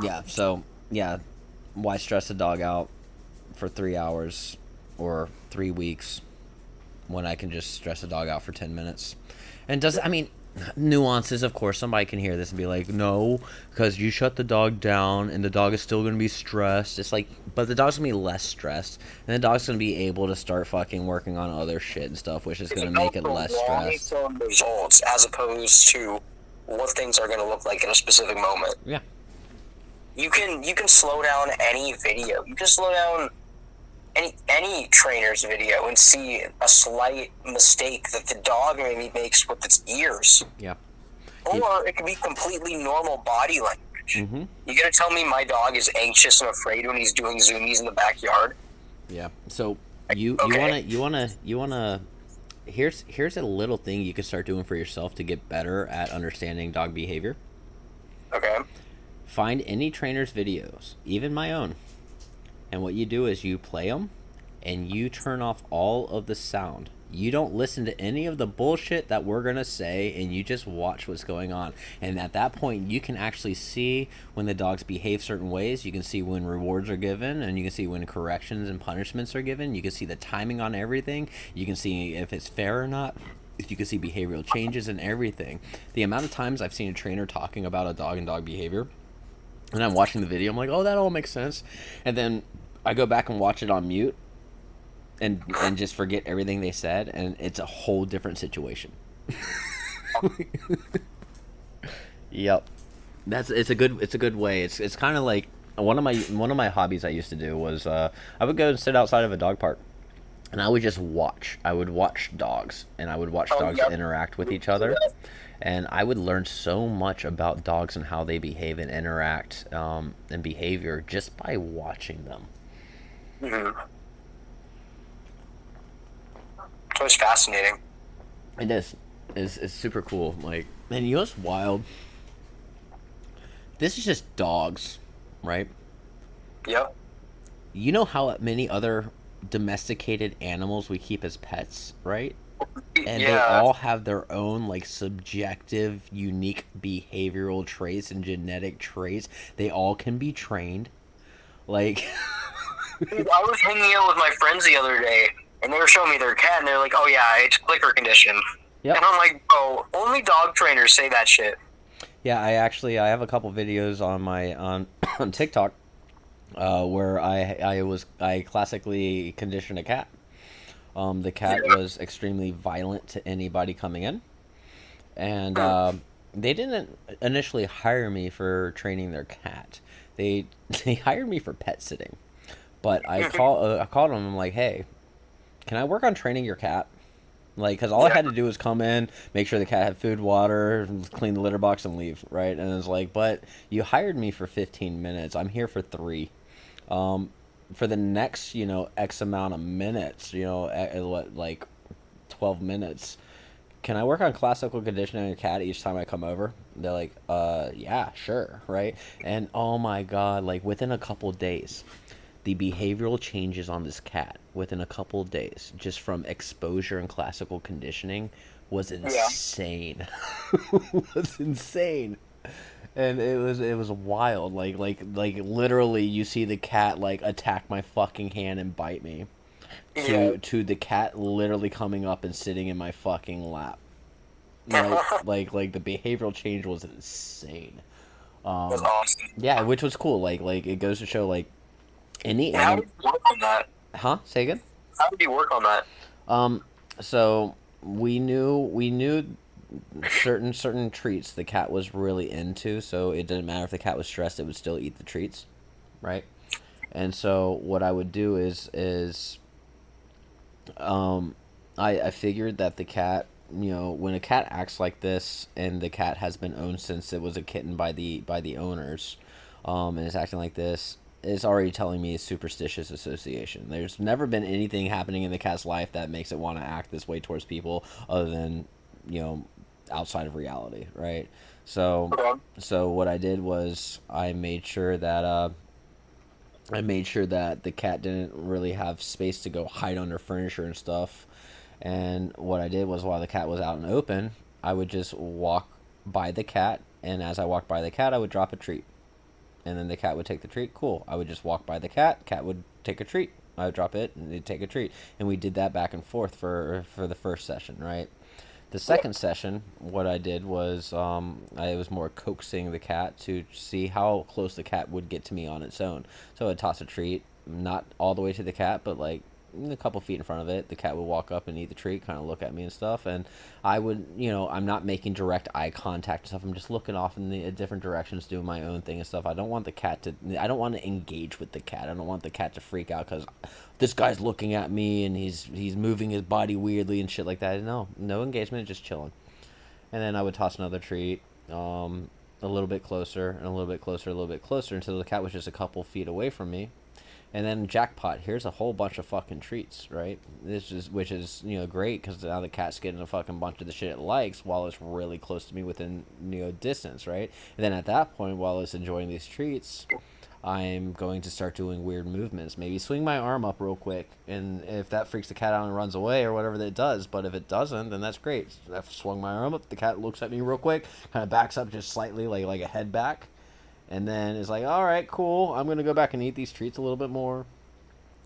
Yeah, so, yeah, why stress a dog out for 3 hours or 3 weeks when I can just stress a dog out for 10 minutes? And does, I mean, nuances, of course, somebody can hear this and be like, no, because you shut the dog down and the dog is still going to be stressed. It's like, but the dog's going to be less stressed. And the dog's going to be able to start fucking working on other shit and stuff, which is It's going to about make it the less stressed. long-term results as opposed to what things are going to look like in a specific moment. Yeah. You can slow down any video. You can slow down any trainer's video and see a slight mistake that the dog maybe makes with its ears. Yeah. Or it could be completely normal body language. Mm-hmm. You gonna tell me my dog is anxious and afraid when he's doing zoomies in the backyard? Yeah. So you Okay. you wanna here's a little thing you can start doing for yourself to get better at understanding dog behavior. Okay. Find any trainer's videos, even my own, and what you do is you play them and you turn off all of the sound. You don't listen to any of the bullshit that we're going to say, and you just watch what's going on. And at that point, you can actually see when the dogs behave certain ways. You can see when rewards are given, and you can see when corrections and punishments are given. You can see the timing on everything. You can see if it's fair or not. You can see behavioral changes and everything. The amount of times I've seen a trainer talking about a dog and dog behavior, and I'm watching the video, I'm like, oh, that all makes sense. And then I go back and watch it on mute and just forget everything they said, and it's a whole different situation. Yep, it's a good way. It's kind of like one of my hobbies I used to do was I would go and sit outside of a dog park, and I would just watch. I would watch dogs, and I would watch Oh, dogs yep. interact with each other, and I would learn so much about dogs and how they behave and interact and behavior just by watching them. Mm-hmm. It was fascinating. It is. It's super cool. Like, man, you know what's wild? This is just dogs, right? Yep. You know how many other domesticated animals we keep as pets, right? And they Yeah. all have their own like subjective, unique behavioral traits and genetic traits. They all can be trained. Like, Dude, I was hanging out with my friends the other day, and they were showing me their cat, and they're like, "Oh yeah, it's clicker conditioned." yep. And I'm like, "Bro, only dog trainers say that shit." Yeah, I have a couple videos on my on TikTok where I classically conditioned a cat. The cat was extremely violent to anybody coming in, and they didn't initially hire me for training their cat. They they hired me for pet sitting. But I called them. I'm like, hey, can I work on training your cat? Like, because all I Yeah. had to do was come in, make sure the cat had food, water, clean the litter box, and leave, right? And it's like, but you hired me for 15 minutes. I'm here for 3. For the next, X amount of minutes, like 12 minutes, can I work on classical conditioning a cat each time I come over? They're like, yeah, sure, right? And oh my god, like within a couple days, the behavioral changes on this cat within a couple of days, just from exposure and classical conditioning, was Yeah. insane. Was insane. And it was wild. Like literally, you see the cat like attack my fucking hand and bite me. Yeah. To the cat literally coming up and sitting in my fucking lap. Like the behavioral change was insane. That's awesome. Yeah, which was cool. Like it goes to show like any And how animal. did you work on that? Huh? Say again. How did you work on that? So we knew certain treats the cat was really into, so it didn't matter if the cat was stressed, it would still eat the treats, right? And so what I would do is I figured that the cat, when a cat acts like this, and the cat has been owned since it was a kitten by the owners, and it's acting like this, it's already telling me a superstitious association. There's never been anything happening in the cat's life that makes it want to act this way towards people, other than you know outside of reality, right? So Okay. so what I did was I made sure that the cat didn't really have space to go hide under furniture and stuff. And what I did was, while the cat was out and open, I would just walk by the cat, and as I walked by the cat, I would drop a treat. And then the cat would take the treat. Cool. I would just walk by the cat. Cat would take a treat. I would drop it, and they'd take a treat. And we did that back and forth for the first session, right? The second session, what I did was I was more coaxing the cat to see how close the cat would get to me on its own. So I'd toss a treat, not all the way to the cat, but like a couple feet in front of it. The cat would walk up and eat the treat, kind of look at me and stuff. And I would, I'm not making direct eye contact and stuff. I'm just looking off in the different directions, doing my own thing and stuff. I don't want to engage with the cat. I don't want the cat to freak out because this guy's looking at me and he's moving his body weirdly and shit like that. No engagement, just chilling. And then I would toss another treat, a little bit closer and a little bit closer, a little bit closer until the cat was just a couple feet away from me. And then jackpot, here's a whole bunch of fucking treats, right? Which is great because now the cat's getting a fucking bunch of the shit it likes while it's really close to me within distance, right? And then at that point, while it's enjoying these treats, I'm going to start doing weird movements. Maybe swing my arm up real quick, and if that freaks the cat out and runs away or whatever that it does, but if it doesn't, then that's great. I've swung my arm up, the cat looks at me real quick, kind of backs up just slightly, like a head back. And then it's like, all right, cool. I'm going to go back and eat these treats a little bit more.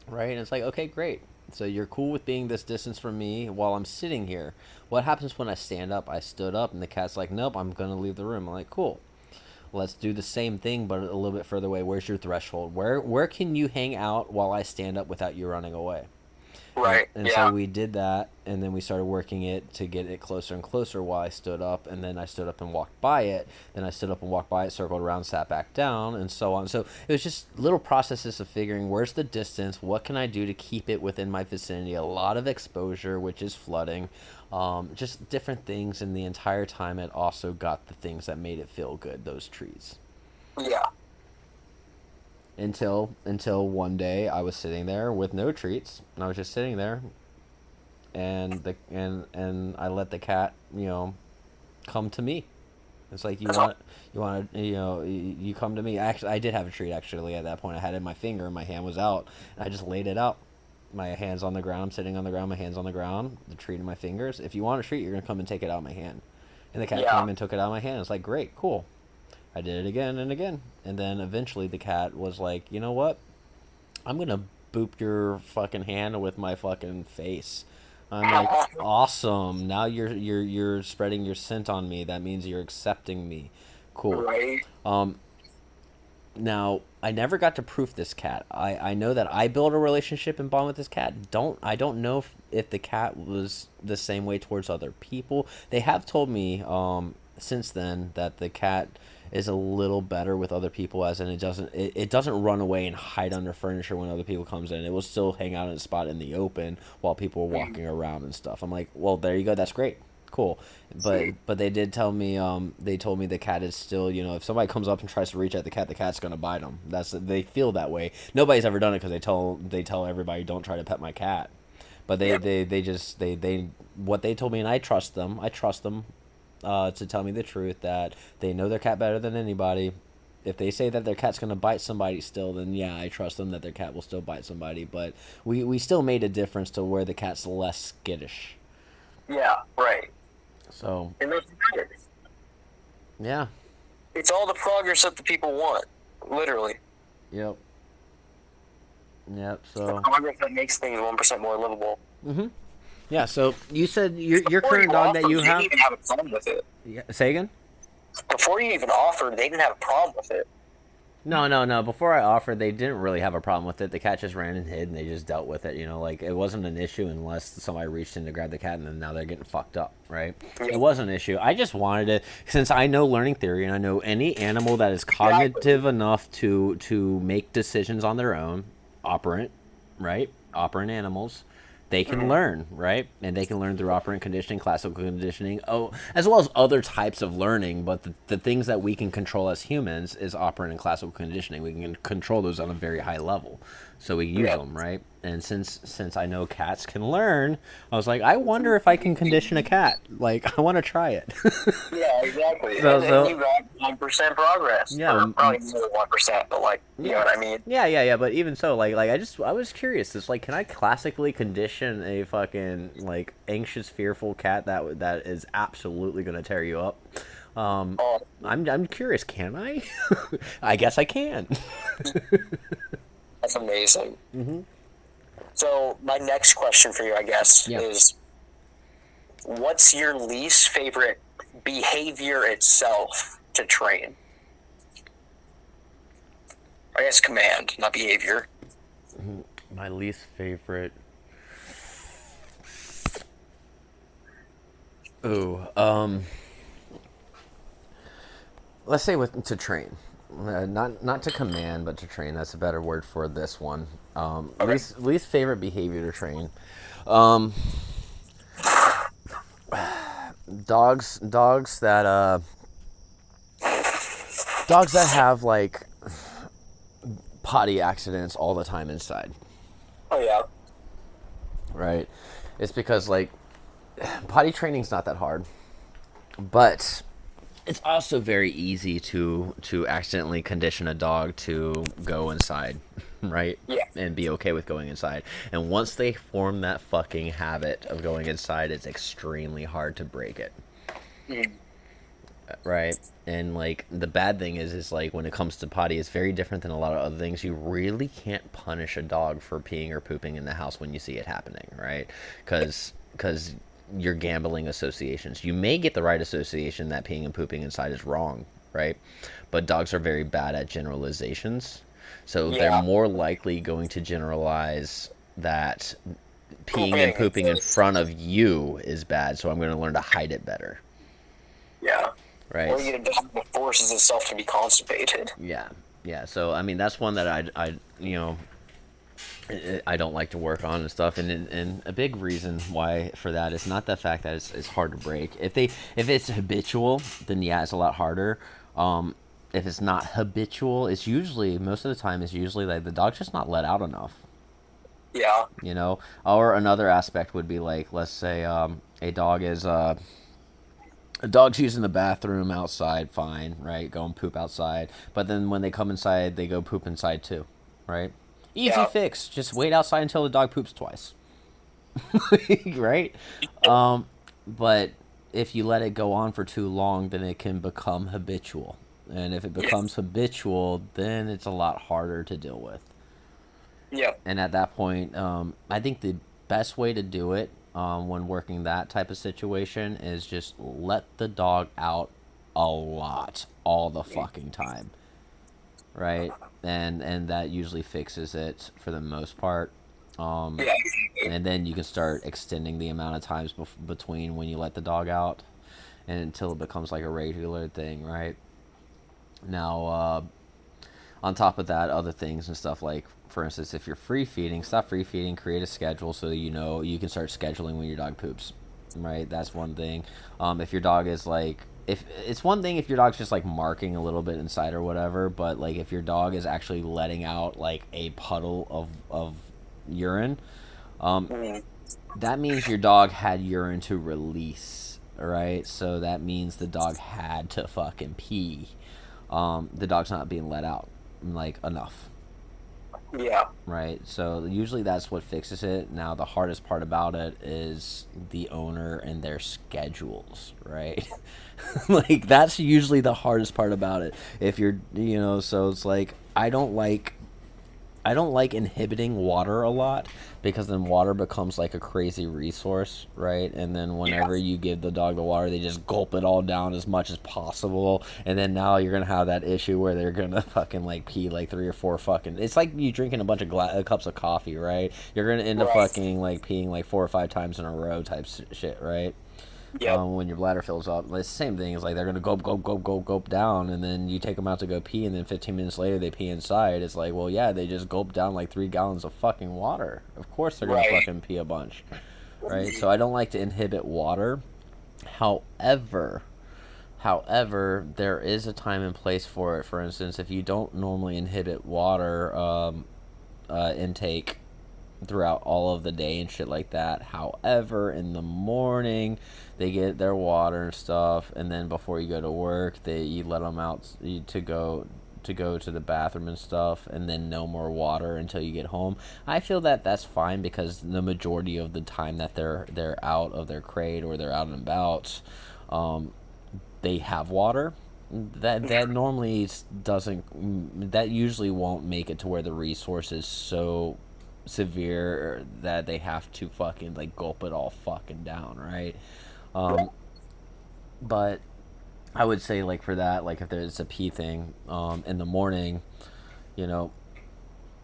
Right? And it's like, okay, great. So you're cool with being this distance from me while I'm sitting here. What happens when I stand up? I stood up and the cat's like, nope, I'm going to leave the room. I'm like, cool. Let's do the same thing, but a little bit further away. Where's your threshold? Where can you hang out while I stand up without you running away? Right. And so we did that, and then we started working it to get it closer and closer while I stood up, and then I stood up and walked by it. Then I stood up and walked by it, circled around, sat back down, and so on. So it was just little processes of figuring where's the distance, what can I do to keep it within my vicinity, a lot of exposure, which is flooding, just different things, and the entire time it also got the things that made it feel good, those treats. Yeah. Until one day I was sitting there with no treats, and I was just sitting there, and I let the cat, come to me. It's like you come to me. Actually, I did have a treat actually at that point. I had it in my finger, and my hand was out, and I just laid it out. My hand's on the ground. I'm sitting on the ground. My hand's on the ground. The treat in my fingers. If you want a treat, you're gonna come and take it out of my hand. And the cat came and took it out of my hand. It's like, great, cool. I did it again and again. And then eventually the cat was like, you know what? I'm going to boop your fucking hand with my fucking face. I'm like, awesome. Now you're spreading your scent on me. That means you're accepting me. Cool. Right. Now, I never got to proof this cat. I know that I built a relationship and bond with this cat. I don't know if the cat was the same way towards other people. They have told me since then that the cat is a little better with other people, as in it doesn't run away and hide under furniture when other people comes in. It will still hang out in a spot in the open while people are walking around and stuff. I'm like, well, there you go, that's great, cool. But they did tell me they told me the cat is still, if somebody comes up and tries to reach at the cat's gonna bite them. They feel that way. Nobody's ever done it because they tell everybody don't try to pet my cat. But they what they told me, and I trust them. To tell me the truth, that they know their cat better than anybody. If they say that their cat's going to bite somebody still, then yeah, I trust them that their cat will still bite somebody. But we still made a difference to where the cat's less skittish. Yeah, right. So. It makes matter. Yeah. It's all the progress that the people want, literally. Yep. So. It's the progress that makes things 1% more livable. Mm-hmm. Yeah, so you said your current dog that you have... They didn't even have a problem with it. Yeah, say again? Before you even offered, they didn't have a problem with it. No. Before I offered, they didn't really have a problem with it. The cat just ran and hid, and they just dealt with it. It wasn't an issue unless somebody reached in to grab the cat, and then now they're getting fucked up, right? Yeah. It wasn't an issue. I just wanted to... Since I know learning theory, and I know any animal that is cognitive enough to make decisions on their own, operant, right? Operant animals... They can learn, right? And they can learn through operant conditioning, classical conditioning, as well as other types of learning. But the things that we can control as humans is operant and classical conditioning. We can control those on a very high level. So we use them, right? And since I know cats can learn, I was like, I wonder if I can condition a cat. Like, I want to try it. Yeah, exactly. So you got 1% progress. Yeah, probably more than 1%, but you know what I mean. Yeah. But even so, I was curious. It's like, can I classically condition a fucking anxious, fearful cat that is absolutely gonna tear you up? Oh, I'm curious. Can I? I guess I can. that's amazing. Mm-hmm. So my next question for you, I guess, Yeah. is what's your least favorite behavior itself to train? I guess command, not behavior. My least favorite. Ooh. Let's say to train. Not to command, but to train. That's a better word for this one. Okay. Least favorite behavior to train. Um, dogs that have like potty accidents all the time inside. Oh yeah. Right? It's because like potty training's not that hard, but it's also very easy to accidentally condition a dog to go inside, right? Yeah. And be okay with going inside. And once they form that fucking habit of going inside, it's extremely hard to break it. Mm. Right? And like the bad thing is like when it comes to potty, it's very different than a lot of other things. You really can't punish a dog for peeing or pooping in the house when you see it happening, right? Because you're gambling associations. You may get the right association that peeing and pooping inside is wrong, right? But dogs are very bad at generalizations. So they're Yeah. more likely going to generalize that peeing and Pooping. pooping in front of you is bad, so I'm going to learn to hide it better, Yeah. Or right? you get a dog that forces itself to be constipated. Yeah, yeah. So I mean, that's one that I I don't like to work on and stuff. And a big reason why for that is not the fact that it's hard to break. If it's habitual, then yeah, it's a lot harder. If it's not habitual, it's usually most of the time it's usually like the dog's just not let out enough. Yeah. You know, or another aspect would be like, let's say a dog is a dog's using the bathroom outside, fine, right? Go and poop outside. But then when they come inside, they go poop inside too, right? Easy Yeah. fix. Just wait outside until the dog poops twice, right? But if you let it go on for too long, then it can become habitual. And if it Yeah. becomes habitual, then it's a lot harder to deal with. Yeah. And at that point, I think the best way to do it when working that type of situation is just let the dog out a lot, all the fucking time, right? And that usually fixes it for the most part. Yeah. And then you can start extending the amount of times between when you let the dog out, and until it becomes like a regular thing, right? Now, on top of that, other things and stuff like, for instance, if you're free feeding, stop free feeding, create a schedule so you know you can start scheduling when your dog poops, right? That's one thing. If your dog is like, if it's one thing if your dog's just like marking a little bit inside or whatever, but like if your dog is actually letting out like a puddle of urine, Mm. that means your dog had urine to release, right? So that means the dog had to fucking pee. The dog's not being let out like enough, Yeah. right? So usually that's what fixes it. Now the hardest part about it is the owner and their schedules, right? Like that's usually the hardest part about it. If you're, so it's like I don't like inhibiting water a lot because then water becomes like a crazy resource, right? And then whenever you give the dog the water, they just gulp it all down as much as possible. And then now you're going to have that issue where they're going to fucking like pee like 3 or 4 fucking. It's like you drinking a bunch of cups of coffee, right? You're going to end up Right. fucking like peeing like 4 or 5 times in a row type shit, right? Yep. When your bladder fills up. It's the same thing. It's like they're going to gulp down, and then you take them out to go pee, and then 15 minutes later they pee inside. It's like, well, yeah, they just gulped down like 3 gallons of fucking water. Of course they're going to Right. fucking pee a bunch, right? So I don't like to inhibit water. However, there is a time and place for it. For instance, if you don't normally inhibit water intake throughout all of the day and shit like that. However, in the morning, they get their water and stuff, and then before you go to work, you let them out to go to the bathroom and stuff, and then no more water until you get home. I feel that that's fine because the majority of the time that they're out of their crate or they're out and about, they have water, that normally doesn't, that usually won't make it to where the resource is so severe that they have to fucking like gulp it all fucking down, right? But I would say, like, for that, like, if there's a pee thing in the morning, you know,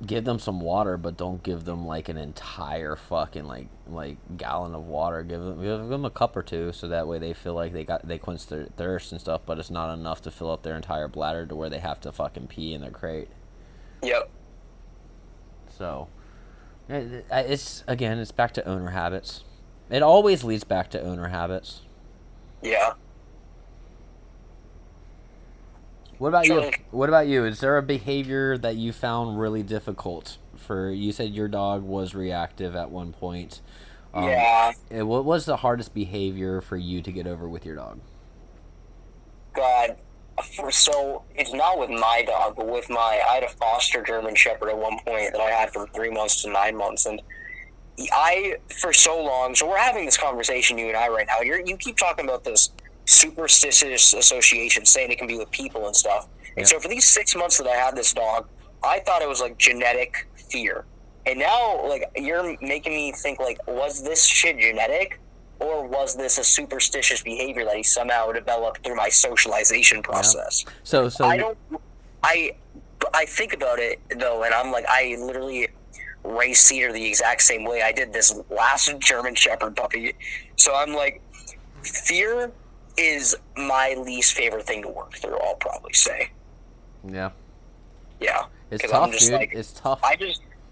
give them some water, but don't give them like an entire fucking like gallon of water. Give them a cup or two, so that way they feel like they quench their thirst and stuff. But it's not enough to fill up their entire bladder to where they have to fucking pee in their crate. Yep. So it's back to owner habits. It always leads back to owner habits. Yeah. What about you? What about you? Is there a behavior that you found really difficult for? You said your dog was reactive at one point. Yeah. What was the hardest behavior for you to get over with your dog? God. So it's not with my dog, but with I had a foster German Shepherd at one point that I had from 3 months to 9 months, and for so long. So we're having this conversation, you and I, right now. You keep talking about this superstitious association, saying it can be with people and stuff. And so for these 6 months that I had this dog, I thought it was like genetic fear. And now, like, you're making me think, like, was this shit genetic, or was this a superstitious behavior that he somehow developed through my socialization process? Yeah. So I think about it though, and I'm like, I literally raised Cedar the exact same way. I did this last German Shepherd puppy. So I'm like, fear is my least favorite thing to work through, I'll probably say. Yeah. Yeah. It's tough, dude. Like, it's tough.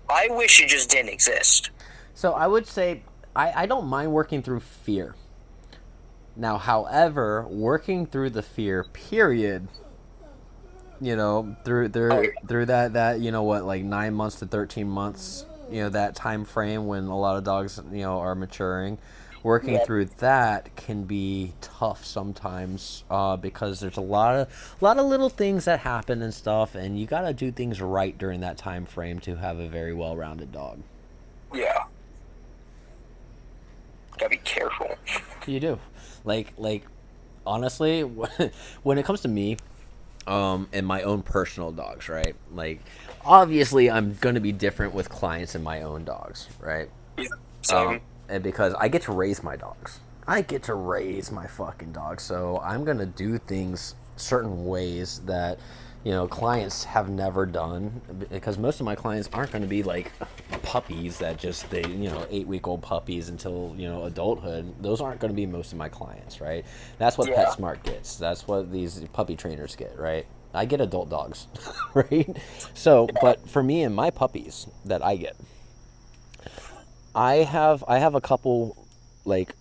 I wish it just didn't exist. So I would say I don't mind working through fear. Now, however, working through the fear, period, you know, through that, you know, what, like 9 months to 13 months, you know, that time frame when a lot of dogs, you know, are maturing. Working through that can be tough sometimes because there's a lot of little things that happen and stuff, and you got to do things right during that time frame to have a very well-rounded dog. Yeah. Gotta be careful. You do. Like honestly, when it comes to me and my own personal dogs, right? Like, obviously, I'm going to be different with clients and my own dogs, right? Yeah. Same. And because I get to raise my dogs. I get to raise my fucking dogs. So I'm going to do things certain ways that, you know, clients have never done. Because most of my clients aren't going to be like puppies that just, 8-week-old puppies until, you know, adulthood. Those aren't going to be most of my clients, right? That's what PetSmart gets. That's what these puppy trainers get, right? I get adult dogs, right? So, but for me and my puppies that I get, I have a couple, like,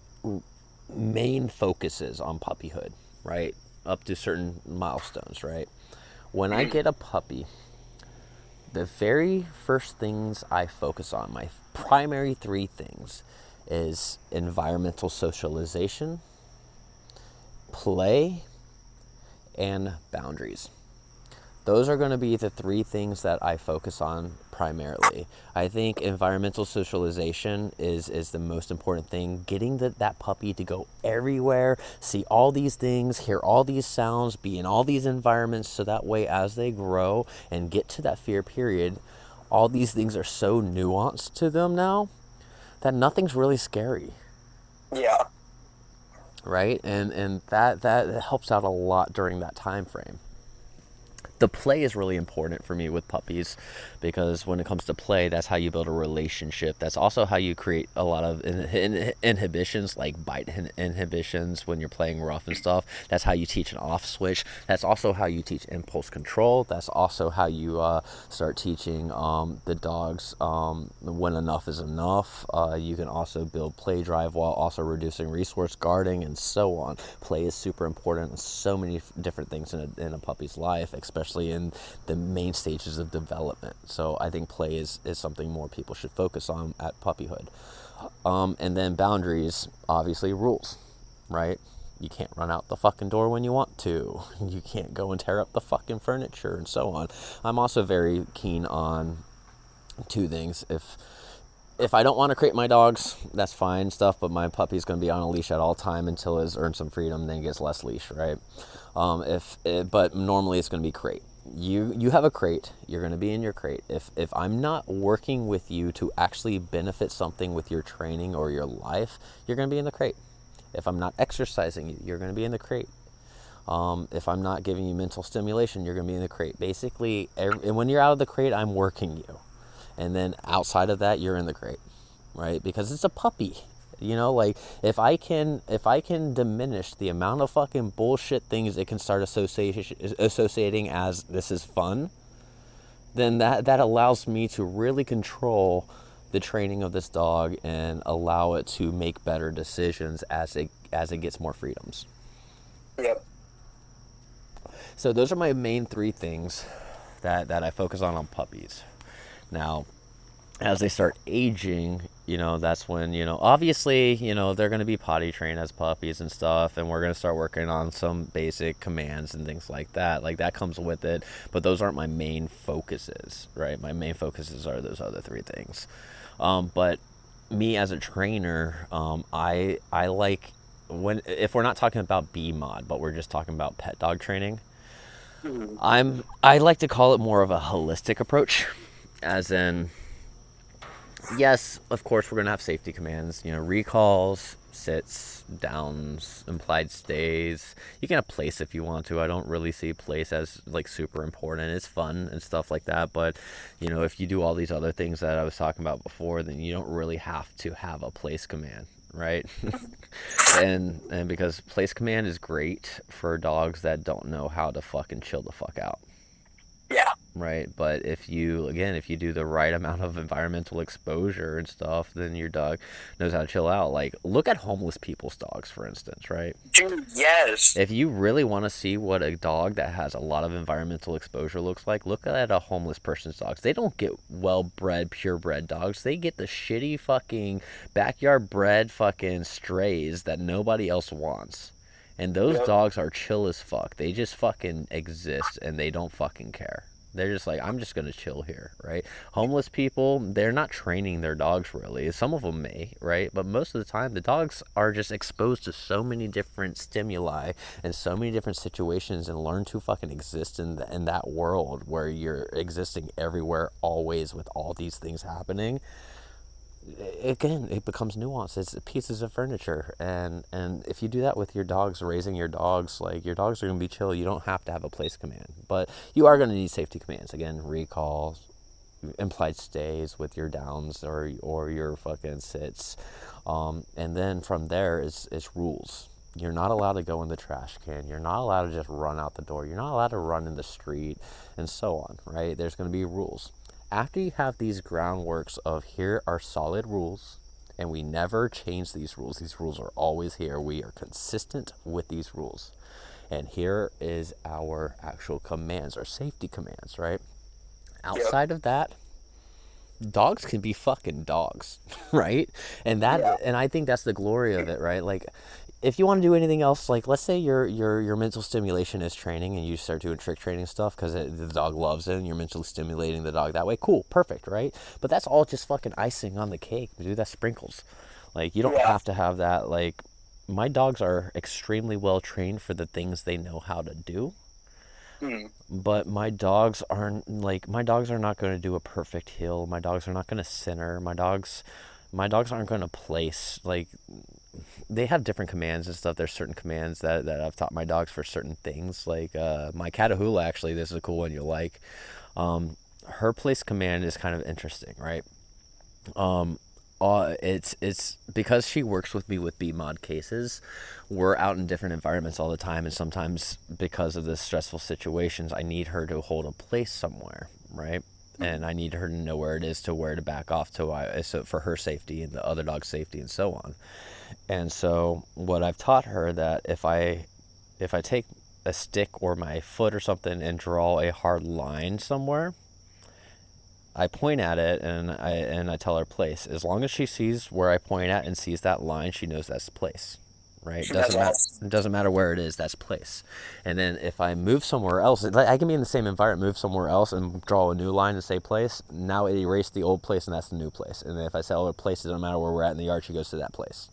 main focuses on puppyhood, right? Up to certain milestones, right? When I get a puppy, the very first things I focus on, my primary 3 things, is environmental socialization, play, and boundaries. Those are going to be the 3 things that I focus on primarily. I think environmental socialization is the most important thing. Getting that puppy to go everywhere, see all these things, hear all these sounds, be in all these environments, so that way as they grow and get to that fear period, all these things are so nuanced to them now that nothing's really scary. Yeah. Right? And that helps out a lot during that time frame. The play is really important for me with puppies because when it comes to play, that's how you build a relationship. That's also how you create a lot of inhibitions, like bite inhibitions when you're playing rough and stuff. That's how you teach an off switch. That's also how you teach impulse control. That's also how you start teaching the dogs when enough is enough. You can also build play drive while also reducing resource guarding and so on. Play is super important in so many different things in a puppy's life, especially in the main stages of development. So I think play is something more people should focus on at puppyhood. And then boundaries, obviously rules, right? You can't run out the fucking door when you want to. You can't go and tear up the fucking furniture and so on. I'm also very keen on 2 things. if I don't want to crate my dogs, that's fine stuff. But my puppy's going to be on a leash at all time until it's earned some freedom, then gets less leash, right? But normally it's going to be crate. You have a crate. You're going to be in your crate. If I'm not working with you to actually benefit something with your training or your life, you're going to be in the crate. If I'm not exercising you, you're going to be in the crate. If I'm not giving you mental stimulation, you're going to be in the crate. Basically, when you're out of the crate, I'm working you. And then outside of that, you're in the crate, right? Because it's a puppy. You know, like if I can diminish the amount of fucking bullshit things it can start associating as this is fun, then that allows me to really control the training of this dog and allow it to make better decisions as it gets more freedoms. Yep. So those are my main three things that I focus on puppies. Now, as they start aging, you know, that's when, you know, obviously, you know, they're going to be potty trained as puppies and stuff, and we're going to start working on some basic commands and things like that. Like, that comes with it, but those aren't my main focuses, right? My main focuses are those other three things. But me as a trainer, I like, if we're not talking about B-mod, but we're just talking about pet dog training, I like to call it more of a holistic approach, as in, yes, of course, we're going to have safety commands, you know, recalls, sits, downs, implied stays. You can have place if you want to. I don't really see place as, like, super important. It's fun and stuff like that, but, you know, if you do all these other things that I was talking about before, then you don't really have to have a place command, right? and because place command is great for dogs that don't know how to fucking chill the fuck out. Yeah. Right, but if you do the right amount of environmental exposure and stuff, then your dog knows how to chill out. Like, look at homeless people's dogs, for instance, right? Dude, yes. If you really want to see what a dog that has a lot of environmental exposure looks like, look at a homeless person's dogs. They don't get well-bred, purebred dogs. They get the shitty fucking backyard bred fucking strays that nobody else wants. And those dogs are chill as fuck. They just fucking exist and they don't fucking care. They're just like, I'm just going to chill here, right? Homeless people, they're not training their dogs really. Some of them may, right? But most of the time, the dogs are just exposed to so many different stimuli and so many different situations and learn to fucking exist in that world where you're existing everywhere, always, with all these things happening. Again, it becomes nuanced. It's pieces of furniture, and if you do that with your dogs, raising your dogs, like, your dogs are going to be chill. You don't have to have a place command, but you are going to need safety commands. Again, recalls, implied stays with your downs or your fucking sits, and then from there is rules. You're not allowed to go in the trash can. You're not allowed to just run out the door. You're not allowed to run in the street, and so on, right? There's going to be rules. After you have these groundworks of, here are solid rules, and we never change these rules are always here, we are consistent with these rules, and here is our actual commands, our safety commands, right? Outside of that, dogs can be fucking dogs, right? And I think that's the glory of it, right? Like, if you want to do anything else, like, let's say your mental stimulation is training and you start doing trick training stuff because the dog loves it and you're mentally stimulating the dog that way. Cool, perfect, right? But that's all just fucking icing on the cake, dude. That's sprinkles. Like, you don't have to have that. Like, my dogs are extremely well trained for the things they know how to do. But my dogs are not going to do a perfect heel. My dogs are not going to center. My dogs aren't going to place. Like, they have different commands and stuff. There's certain commands that I've taught my dogs for certain things. Like, my Catahoula, actually, this is a cool one you'll like. Her place command is kind of interesting, right? It's because she works with me with B-mod cases. We're out in different environments all the time, and sometimes because of the stressful situations, I need her to hold a place somewhere, right? And I need her to know where it is, to where to back off to, so for her safety and the other dog's safety and so on. And so what I've taught her, that if I take a stick or my foot or something and draw a hard line somewhere, I point at it and I tell her place. As long as she sees where I point at and sees that line, she knows that's place, right? That's awesome. It doesn't matter where it is. That's place. And then if I move somewhere else, like I can be in the same environment, move somewhere else, and draw a new line and say place. Now it erased the old place, and that's the new place. And then if I say other place, it doesn't matter where we're at in the yard. She goes to that place.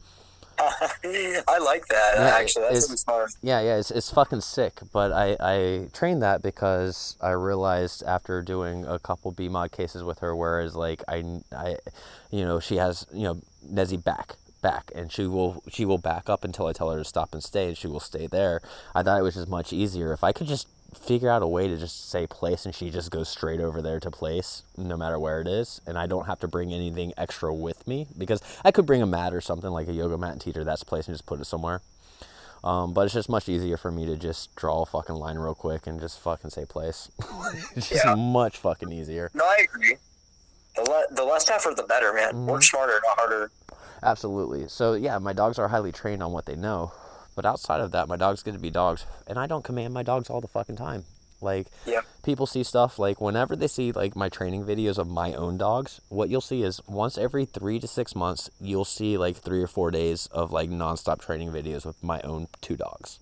I like that. Yeah, actually, that's really smart. yeah, it's fucking sick. But I trained that because I realized after doing a couple BMOD cases with her, whereas like she has Nezzy back, and she will back up until I tell her to stop and stay, and she will stay there. I thought it was just much easier if I could just figure out a way to just say place, and she just goes straight over there to place no matter where it is, and I don't have to bring anything extra with me, because I could bring a mat or something like a yoga mat and teach her that's place and just put it somewhere, but it's just much easier for me to just draw a fucking line real quick and just fucking say place. It's just much fucking easier. No, I agree. The less effort, the better, man. Work smarter, not harder. Absolutely. So yeah, my dogs are highly trained on what they know. But outside of that, my dogs get to be dogs. And I don't command my dogs all the fucking time. Like, people see stuff, like, whenever they see, like, my training videos of my own dogs, what you'll see is once every 3 to 6 months, you'll see, like, 3 or 4 days of, like, nonstop training videos with my own 2 dogs.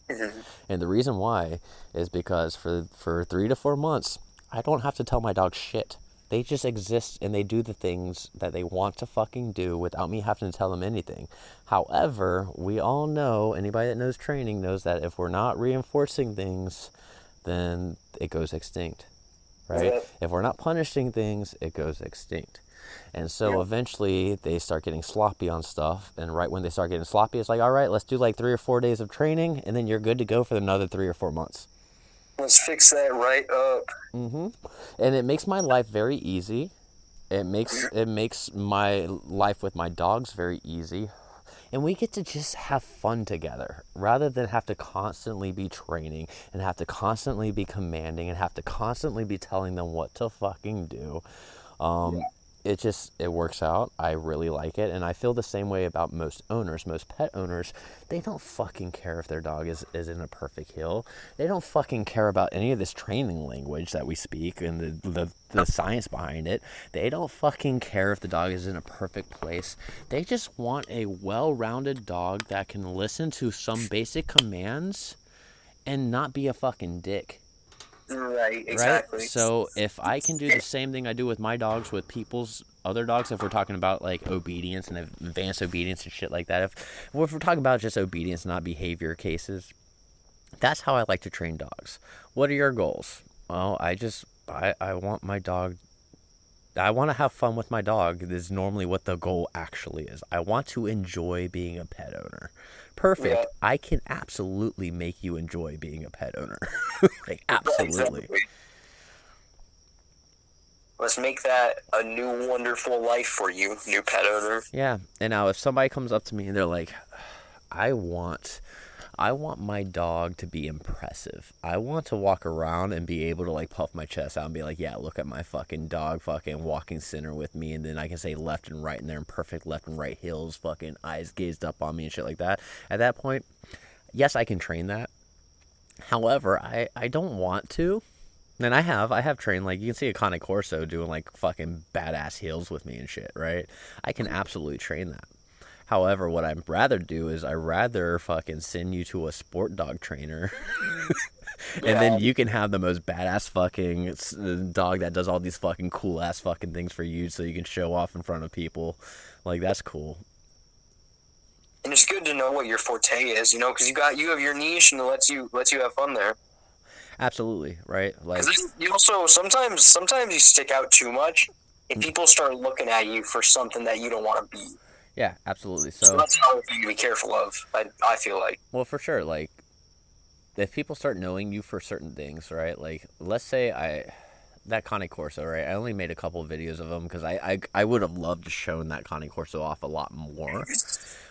Mm-hmm. And the reason why is because for 3 to 4 months, I don't have to tell my dogs shit. They just exist, and they do the things that they want to fucking do without me having to tell them anything. However, we all know, anybody that knows training knows that if we're not reinforcing things, then it goes extinct, right? Yeah. If we're not punishing things, it goes extinct. And so eventually they start getting sloppy on stuff, and right when they start getting sloppy, it's like, all right, let's do like 3 or 4 days of training, and then you're good to go for another 3 or 4 months. Let's fix that right up. And it makes my life very easy. It makes my life with my dogs very easy. And we get to just have fun together rather than have to constantly be training and have to constantly be commanding and have to constantly be telling them what to fucking do. It works out. I really like it. And I feel the same way about most pet owners. They don't fucking care if their dog is in a perfect hill. They don't fucking care about any of this training language that we speak and the science behind it. They don't fucking care if the dog is in a perfect place. They just want a well-rounded dog that can listen to some basic commands and not be a fucking dick. Right, exactly. Right? So if I can do the same thing I do with my dogs with people's other dogs, if we're talking about like obedience and advanced obedience and shit like that, if we're talking about just obedience, not behavior cases, that's how I like to train dogs. What are your goals? Well, I want my dog, I want to have fun with my dog. This is normally what the goal actually is. I want to enjoy being a pet owner. Perfect. Yeah. I can absolutely make you enjoy being a pet owner. Like, absolutely. Exactly. Let's make that a new wonderful life for you, new pet owner. Yeah. And now if somebody comes up to me and they're like, I want my dog to be impressive. I want to walk around and be able to like puff my chest out and be like, yeah, look at my fucking dog fucking walking center with me. And then I can say left and right, and they're in perfect left and right hills, fucking eyes gazed up on me and shit like that. At that point, yes, I can train that. However, I don't want to. And I have trained, like, you can see a Cane Corso doing like fucking badass heels with me and shit, right? I can absolutely train that. However, what I'd rather do is I'd rather fucking send you to a sport dog trainer and then you can have the most badass fucking dog that does all these fucking cool ass fucking things for you so you can show off in front of people. Like, that's cool. And it's good to know what your forte is, you know, because you have your niche and it lets you have fun there. Absolutely, right? Like, you also sometimes you stick out too much and people start looking at you for something that you don't want to be. Yeah, absolutely. So that's another thing to be careful of, I feel like. Well, for sure. Like, if people start knowing you for certain things, right? Like, let's say that Cane Corso, right? I only made a couple of videos of them because I would have loved to show that Cane Corso off a lot more.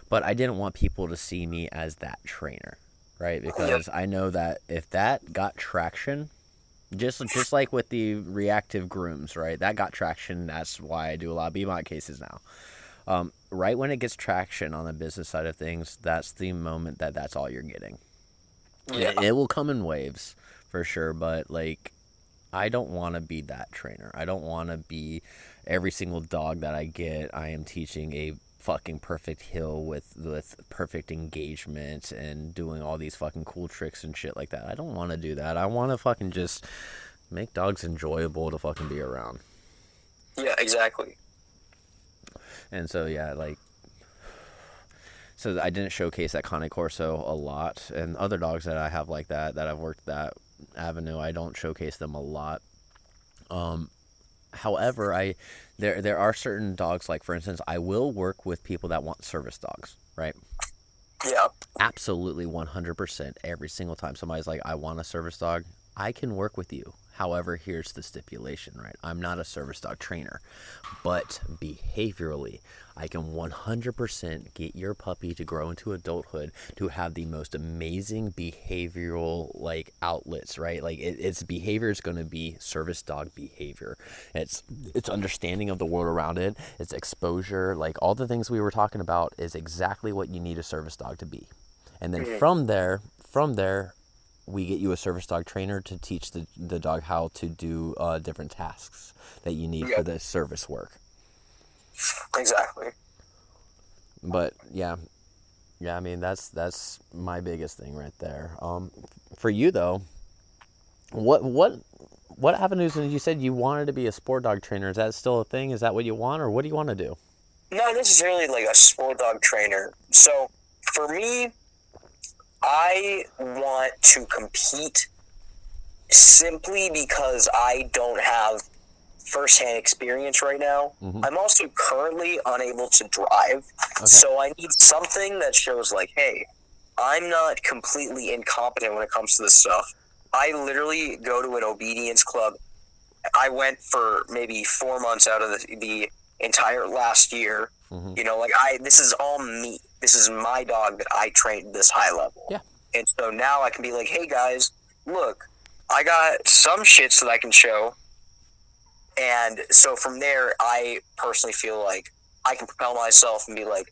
But I didn't want people to see me as that trainer, right? Because I know that if that got traction, just like with the reactive grooms, right? That got traction. That's why I do a lot of BMOD cases now. Right when it gets traction on the business side of things, that's the moment that's all you're getting. Yeah. It will come in waves for sure, but like, I don't want to be that trainer. I don't want to be every single dog that I get. I am teaching fucking perfect heel with perfect engagement and doing all these fucking cool tricks and shit like that. I don't want to do that. I want to fucking just make dogs enjoyable to fucking be around. Yeah, exactly. And so yeah, like, so I didn't showcase that Cane Corso a lot, and other dogs that I have like that I've worked that avenue, I don't showcase them a lot. However, there are certain dogs, like for instance, I will work with people that want service dogs, right? Yeah. Absolutely 100% every single time somebody's like, I want a service dog, I can work with you. However, here's the stipulation, right? I'm not a service dog trainer, but behaviorally, I can 100% get your puppy to grow into adulthood to have the most amazing behavioral like outlets, right? Like its behavior is going to be service dog behavior. It's understanding of the world around it, its exposure, like all the things we were talking about is exactly what you need a service dog to be. And then from there, we get you a service dog trainer to teach the dog how to do different tasks that you need for the service work. Exactly. But yeah, I mean that's my biggest thing right there. For you though, what avenues? And you said you wanted to be a sport dog trainer. Is that still a thing? Is that what you want, or what do you want to do? Not necessarily like a sport dog trainer. So for me, I want to compete simply because I don't have firsthand experience right now. I'm also currently unable to drive, so I need something that shows like, hey, I'm not completely incompetent when it comes to this stuff. I literally go to an obedience club. I went for maybe 4 months out of the entire last year. You know, like this is all me. This is my dog that I trained this high level. Yeah. And so now I can be like, hey guys, look, I got some shits that I can show. And so from there, I personally feel like I can propel myself and be like,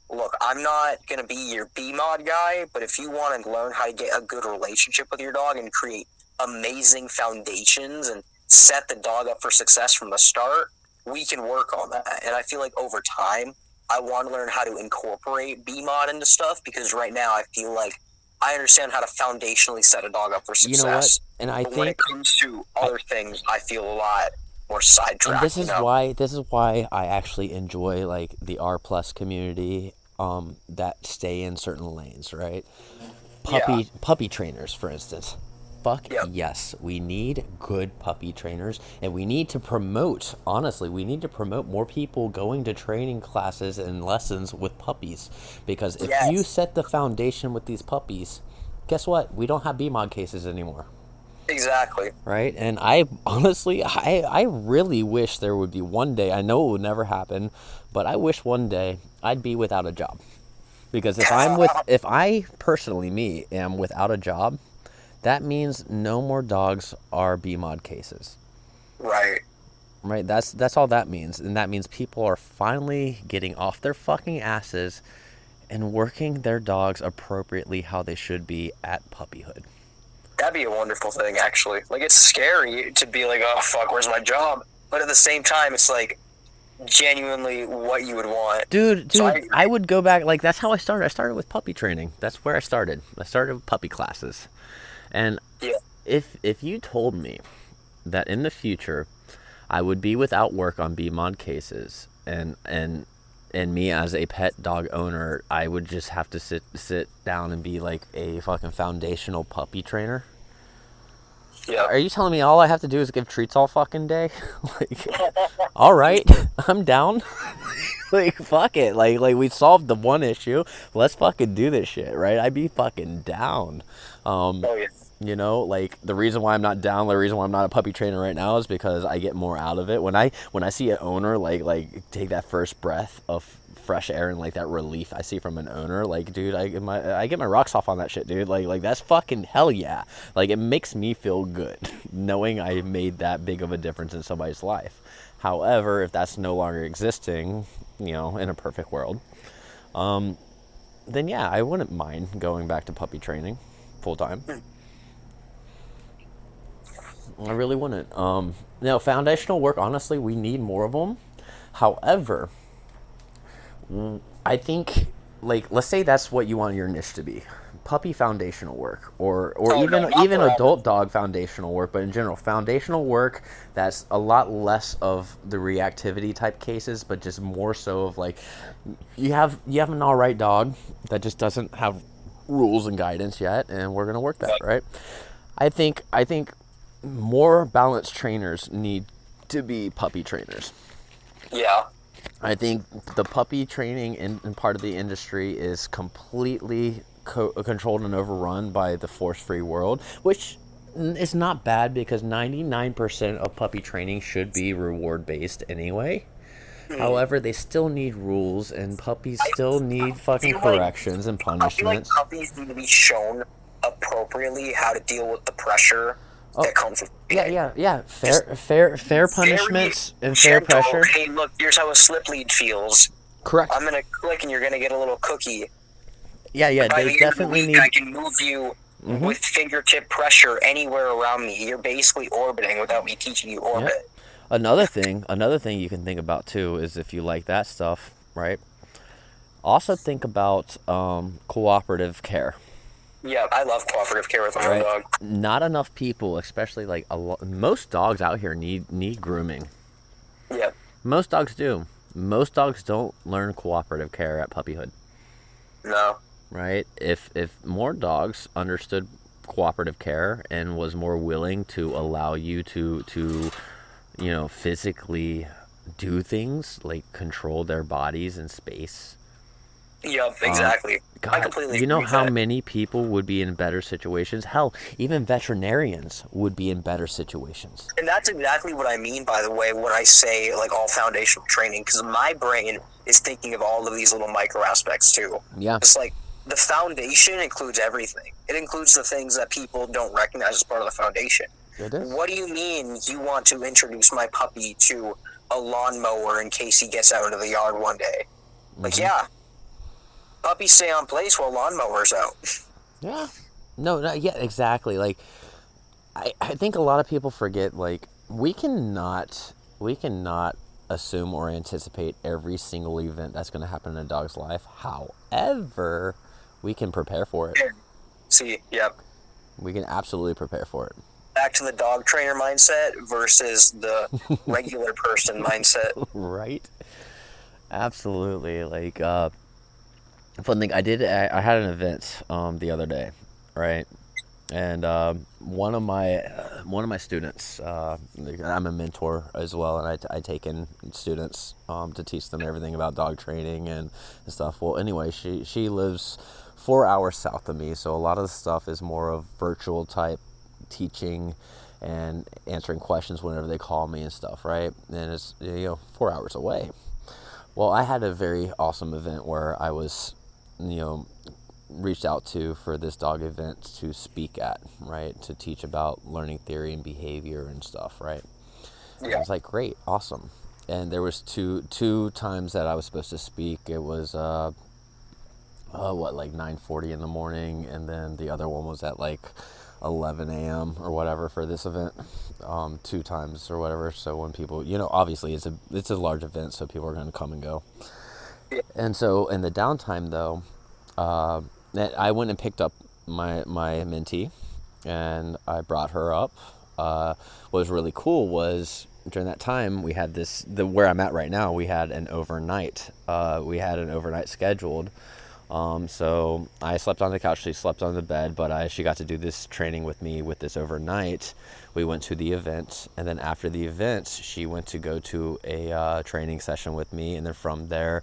look, I'm not going to be your B-mod guy, but if you want to learn how to get a good relationship with your dog and create amazing foundations and set the dog up for success from the start, we can work on that. And I feel like over time, I want to learn how to incorporate B-mod into stuff, because right now I feel like I understand how to foundationally set a dog up for success. You know what? And I think when it comes to other things, I feel a lot more sidetracked. And this is why I actually enjoy like the R+ community that stay in certain lanes, right? Puppy trainers, for instance. Yes, we need good puppy trainers, and we need to promote, honestly, we need to promote more people going to training classes and lessons with puppies, because if you set the foundation with these puppies, guess what? We don't have B-mod cases anymore. Exactly. Right? And I honestly, I really wish there would be one day, I know it would never happen, but I wish one day I'd be without a job. Because if I personally, me, am without a job, that means no more dogs are B-mod cases. Right. Right? That's all that means. And that means people are finally getting off their fucking asses and working their dogs appropriately how they should be at puppyhood. That'd be a wonderful thing, actually. Like, it's scary to be like, oh, fuck, where's my job? But at the same time, it's like genuinely what you would want. Dude, so I would go back. Like, that's how I started. I started with puppy training. That's where I started. I started with puppy classes. And if you told me that in the future I would be without work on B-mod cases, and me as a pet dog owner, I would just have to sit down and be like a fucking foundational puppy trainer. Yeah. Are you telling me all I have to do is give treats all fucking day? Like, all right, I'm down. Like, fuck it. Like we solved the one issue. Let's fucking do this shit, right? I'd be fucking down. You know, like the reason why I'm not down, the reason why I'm not a puppy trainer right now is because I get more out of it. When I see an owner like take that first breath of fresh air and like that relief I see from an owner, like, dude, I get my rocks off on that shit, dude. Like that's fucking hell yeah. Like, it makes me feel good knowing I made that big of a difference in somebody's life. However, if that's no longer existing, you know, in a perfect world, then yeah, I wouldn't mind going back to puppy training full time. I really wouldn't. Now, foundational work, honestly, we need more of them. However, I think, like, let's say that's what you want your niche to be. Puppy foundational work, or Oh, no, not even forever. adult dog foundational work, but in general foundational work that's a lot less of the reactivity type cases, but just more so of like you have an all right dog that just doesn't have rules and guidance yet, and we're gonna work that, right? I think more balanced trainers need to be puppy trainers. Yeah. I think the puppy training in part of the industry is completely controlled and overrun by the force-free world, which is not bad because 99% of puppy training should be reward-based anyway. However, they still need rules, and puppies still need fucking feel like corrections and I feel like punishments. puppies need to be shown appropriately how to deal with the pressure that comes with it. Yeah. Fair punishments and fair Gentle, pressure. hey, look, here's how a slip lead feels. Correct. I'm gonna click and you're gonna get a little cookie. Yeah, By they the end of the definitely week, need. I can move you with fingertip pressure anywhere around me. You're basically orbiting without me teaching you orbit. Yep. Another thing you can think about too is if you like that stuff, right? Also think about cooperative care. Yeah, I love cooperative care with my own Right. dog. Not enough people, especially like most dogs out here need grooming. Yeah. Most dogs do. Most dogs don't learn cooperative care at puppyhood, No. right? If more dogs understood cooperative care and was more willing to allow you to physically do things like control their bodies in space. Yep, exactly. I God, completely you know agree with how that. many people would be in better situations? Hell, even veterinarians would be in better situations. And that's exactly what I mean, by the way, when I say like all foundational training, because my brain is thinking of all of these little micro aspects too. Yeah. It's like the foundation includes everything. It includes the things that people don't recognize as part of the foundation. It is. What do you mean you want to introduce my puppy to a lawnmower in case he gets out into the yard one day? Like, yeah, puppies stay on place while lawnmower's out. Yeah. No, yeah, exactly. Like, I think a lot of people forget, like, we cannot assume or anticipate every single event that's going to happen in a dog's life. However, we can prepare for it. See, yep. We can absolutely prepare for it. Back to the dog trainer mindset versus the regular person mindset. Right? Absolutely. Like, fun thing, I had an event the other day, right? And one of my students, I'm a mentor as well, and I take in students to teach them everything about dog training and stuff. Well, anyway, she lives 4 hours south of me, so a lot of the stuff is more of virtual type teaching and answering questions whenever they call me and stuff, right? And it's 4 hours away. Well, I had a very awesome event where I was, reached out to for this dog event to speak at, right? To teach about learning theory and behavior and stuff, right? Yeah. I was like, great, awesome. And there was two times that I was supposed to speak. It was like 9:40 in the morning, and then the other one was at like 11 a.m. or whatever for this event, 2 times or whatever. So when people, obviously it's a large event, so people are going to come and go. And so in the downtime though, I went and picked up my mentee, and I brought her up. What was really cool was during that time we had where I'm at right now. We had an overnight. Scheduled. So I slept on the couch. She slept on the bed, but she got to do this training with me with this overnight. We went to the event, and then after the event, she went to go to a training session with me, and then from there,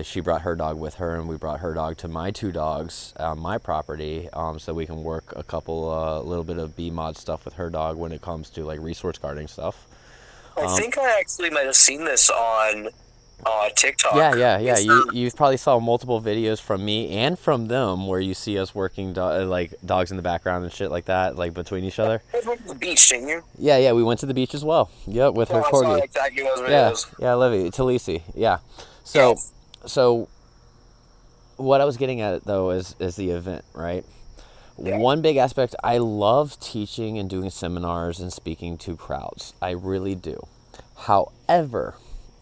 she brought her dog with her, and we brought her dog to my 2 dogs on my property, so we can work a little bit of BMOD stuff with her dog when it comes to like resource guarding stuff. I think I actually might have seen this on TikTok. Yeah. You probably saw multiple videos from me and from them where you see us working like dogs in the background and shit like that, like between each other. You went to the beach, didn't you? Yeah, we went to the beach as well. Yep, with her I saw corgi. exactly those videos. Yeah, Livy, Talisi. Yeah. So what I was getting at though is the event, right? Yeah. One big aspect, I love teaching and doing seminars and speaking to crowds. I really do. However,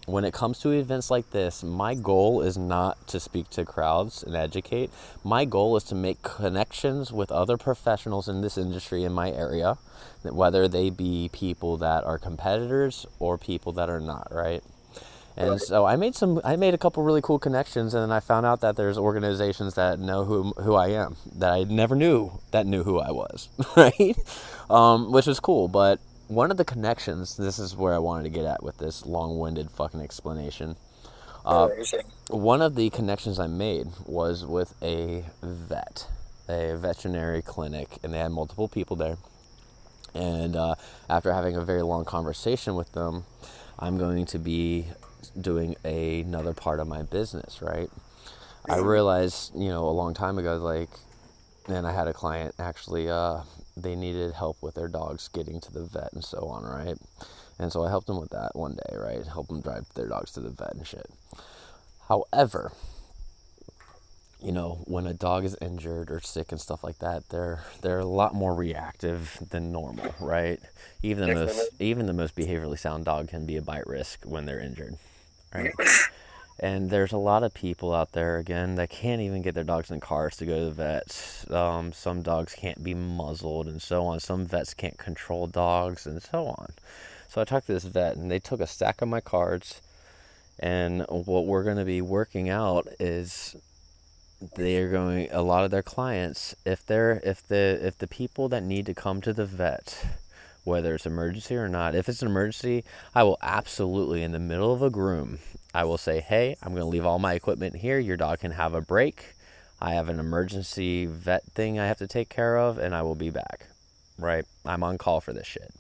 when it comes to events like this, my goal is not to speak to crowds and educate. My goal is to make connections with other professionals in this industry in my area, whether they be people that are competitors or people that are not, right? And so I made a couple really cool connections, and then I found out that there's organizations that know who I am, that I never knew that knew who I was, right? Which was cool. But one of the connections, this is where I wanted to get at with this long-winded fucking explanation. One of the connections I made was with a veterinary clinic, and they had multiple people there. And after having a very long conversation with them, I'm going to be doing another part of my business, right? I realized, a long time ago, like, and I had a client actually, they needed help with their dogs getting to the vet and so on, right? And so I helped them with that one day, right? Help them drive their dogs to the vet and shit. However, when a dog is injured or sick and stuff like that, they're a lot more reactive than normal, right? Even the most behaviorally sound dog can be a bite risk when they're injured, right? And there's a lot of people out there, again, that can't even get their dogs in cars to go to the vets. Some dogs can't be muzzled and so on. Some vets can't control dogs and so on. So I talked to this vet, and they took a stack of my cards, and what we're going to be working out is a lot of their clients, if the people that need to come to the vet, whether it's emergency or not, if it's an emergency, I will absolutely, in the middle of a groom, I will say, hey, I'm going to leave all my equipment here. Your dog can have a break. I have an emergency vet thing I have to take care of, and I will be back, right? I'm on call for this shit.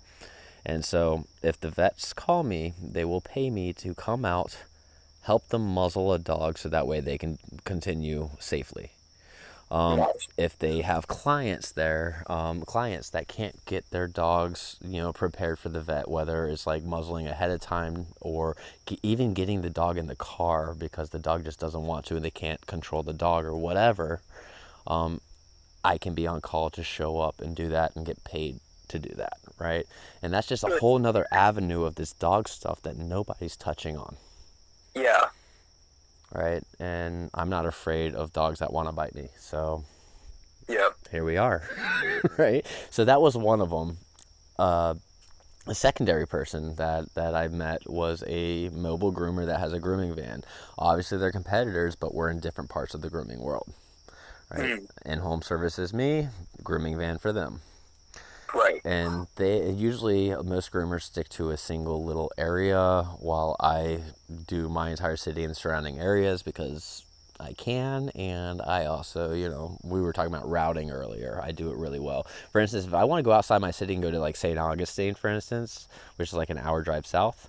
And so if the vets call me, they will pay me to come out, help them muzzle a dog so that way they can continue safely. If they have clients there, clients that can't get their dogs, prepared for the vet, whether it's like muzzling ahead of time or even getting the dog in the car because the dog just doesn't want to and they can't control the dog or whatever, I can be on call to show up and do that and get paid to do that, right? And that's just a whole nother avenue of this dog stuff that nobody's touching on. Yeah. Right? And I'm not afraid of dogs that want to bite me. So, yep. Here we are. Right? So that was one of them. A secondary person that I met was a mobile groomer that has a grooming van. Obviously, they're competitors, but we're in different parts of the grooming world. Right? In-home service is me, grooming van for them. Right. And most groomers stick to a single little area while I do my entire city and surrounding areas because I can. And I also, we were talking about routing earlier. I do it really well. For instance, if I want to go outside my city and go to like St. Augustine, for instance, which is like an hour drive south,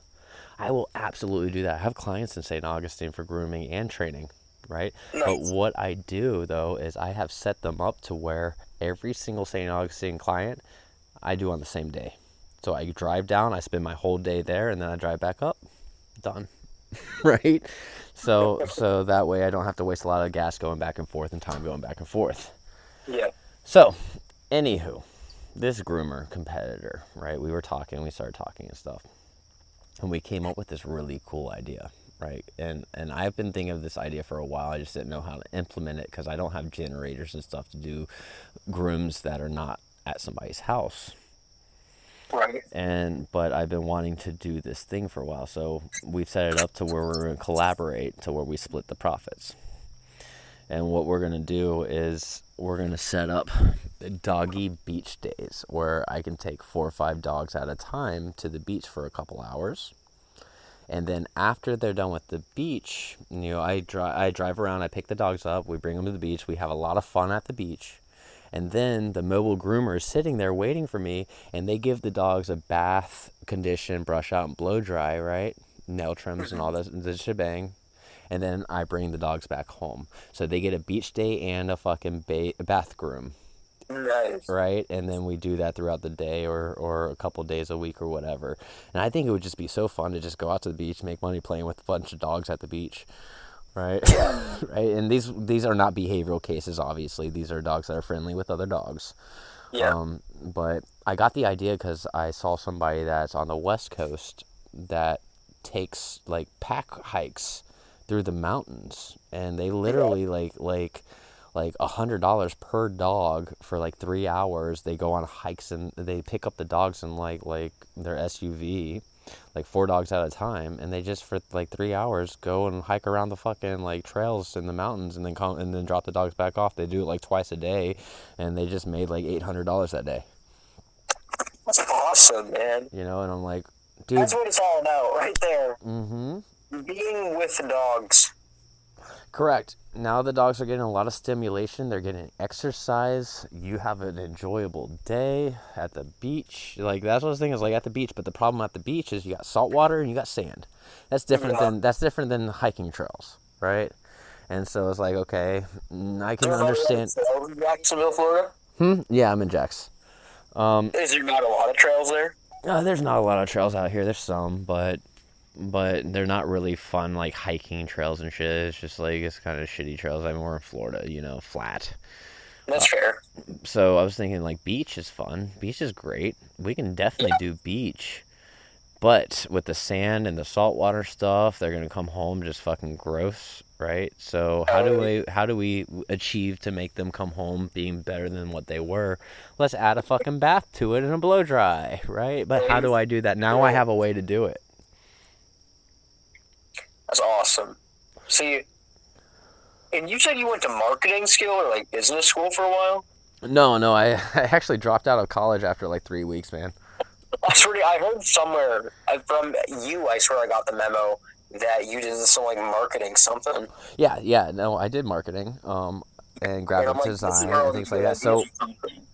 I will absolutely do that. I have clients in St. Augustine for grooming and training, right? Nice. But what I do, though, is I have set them up to where every single St. Augustine client I do on the same day. So I drive down, I spend my whole day there, and then I drive back up. Done. Right? So that way I don't have to waste a lot of gas going back and forth and time going back and forth. Yeah. So, anywho, this groomer competitor, right? We started talking and stuff. And we came up with this really cool idea, right? And I've been thinking of this idea for a while. I just didn't know how to implement it because I don't have generators and stuff to do grooms that are not at somebody's house. Right. But I've been wanting to do this thing for a while, so we've set it up to where we're going to collaborate to where we split the profits. And what we're going to do is we're going to set up doggy beach days where I can take 4 or 5 dogs at a time to the beach for a couple hours. And then after they're done with the beach, I drive around, I pick the dogs up, we bring them to the beach, we have a lot of fun at the beach. And then the mobile groomer is sitting there waiting for me, and they give the dogs a bath, condition, brush out, and blow dry, right? Nail trims and all the shebang. And then I bring the dogs back home. So they get a beach day and a fucking bath groom. Nice. Right? And then we do that throughout the day or a couple days a week or whatever. And I think it would just be so fun to just go out to the beach, make money playing with a bunch of dogs at the beach. Right? Right? And these are not behavioral cases, obviously. These are dogs that are friendly with other dogs. Yeah. But I got the idea because I saw somebody that's on the West Coast that takes like pack hikes through the mountains, and they literally like $100 per dog for like 3 hours. They go on hikes and they pick up the dogs in like their SUV, like 4 dogs at a time, and they just for like 3 hours go and hike around the fucking like trails in the mountains, and then come and then drop the dogs back off. They do it like twice a day, and they just made like $800 that day. That's awesome, man. You know, and I'm like, dude, that's what it's all about, right there. Mm-hmm. Being with the dogs. Correct. Now the dogs are getting a lot of stimulation. They're getting exercise. You have an enjoyable day at the beach. Like, that's what I was thinking, is like at the beach. But the problem at the beach is you got salt water and you got sand. That's different than hiking trails, right? And so it's like, okay, I can understand. Jacksonville, Florida? Yeah, I'm in Jax. Is there not a lot of trails there? There's not a lot of trails out here. There's some, but they're not really fun, like hiking trails and shit. It's just like, it's kind of shitty trails. I mean, we're in Florida, you know, flat. That's fair. So I was thinking, like, beach is fun. Beach is great. We can definitely do beach. But with the sand and the saltwater stuff, they're gonna come home just fucking gross, right? So how do we achieve to make them come home being better than what they were? Let's add a fucking bath to it and a blow dry, right? But how do I do that? Now I have a way to do it. That's awesome. See, and you said you went to marketing school or like business school for a while? No, I actually dropped out of college after like 3 weeks, man. I heard somewhere from you, I swear I got the memo that you did some like marketing something. Yeah, no, I did marketing, and graphic design and things like that.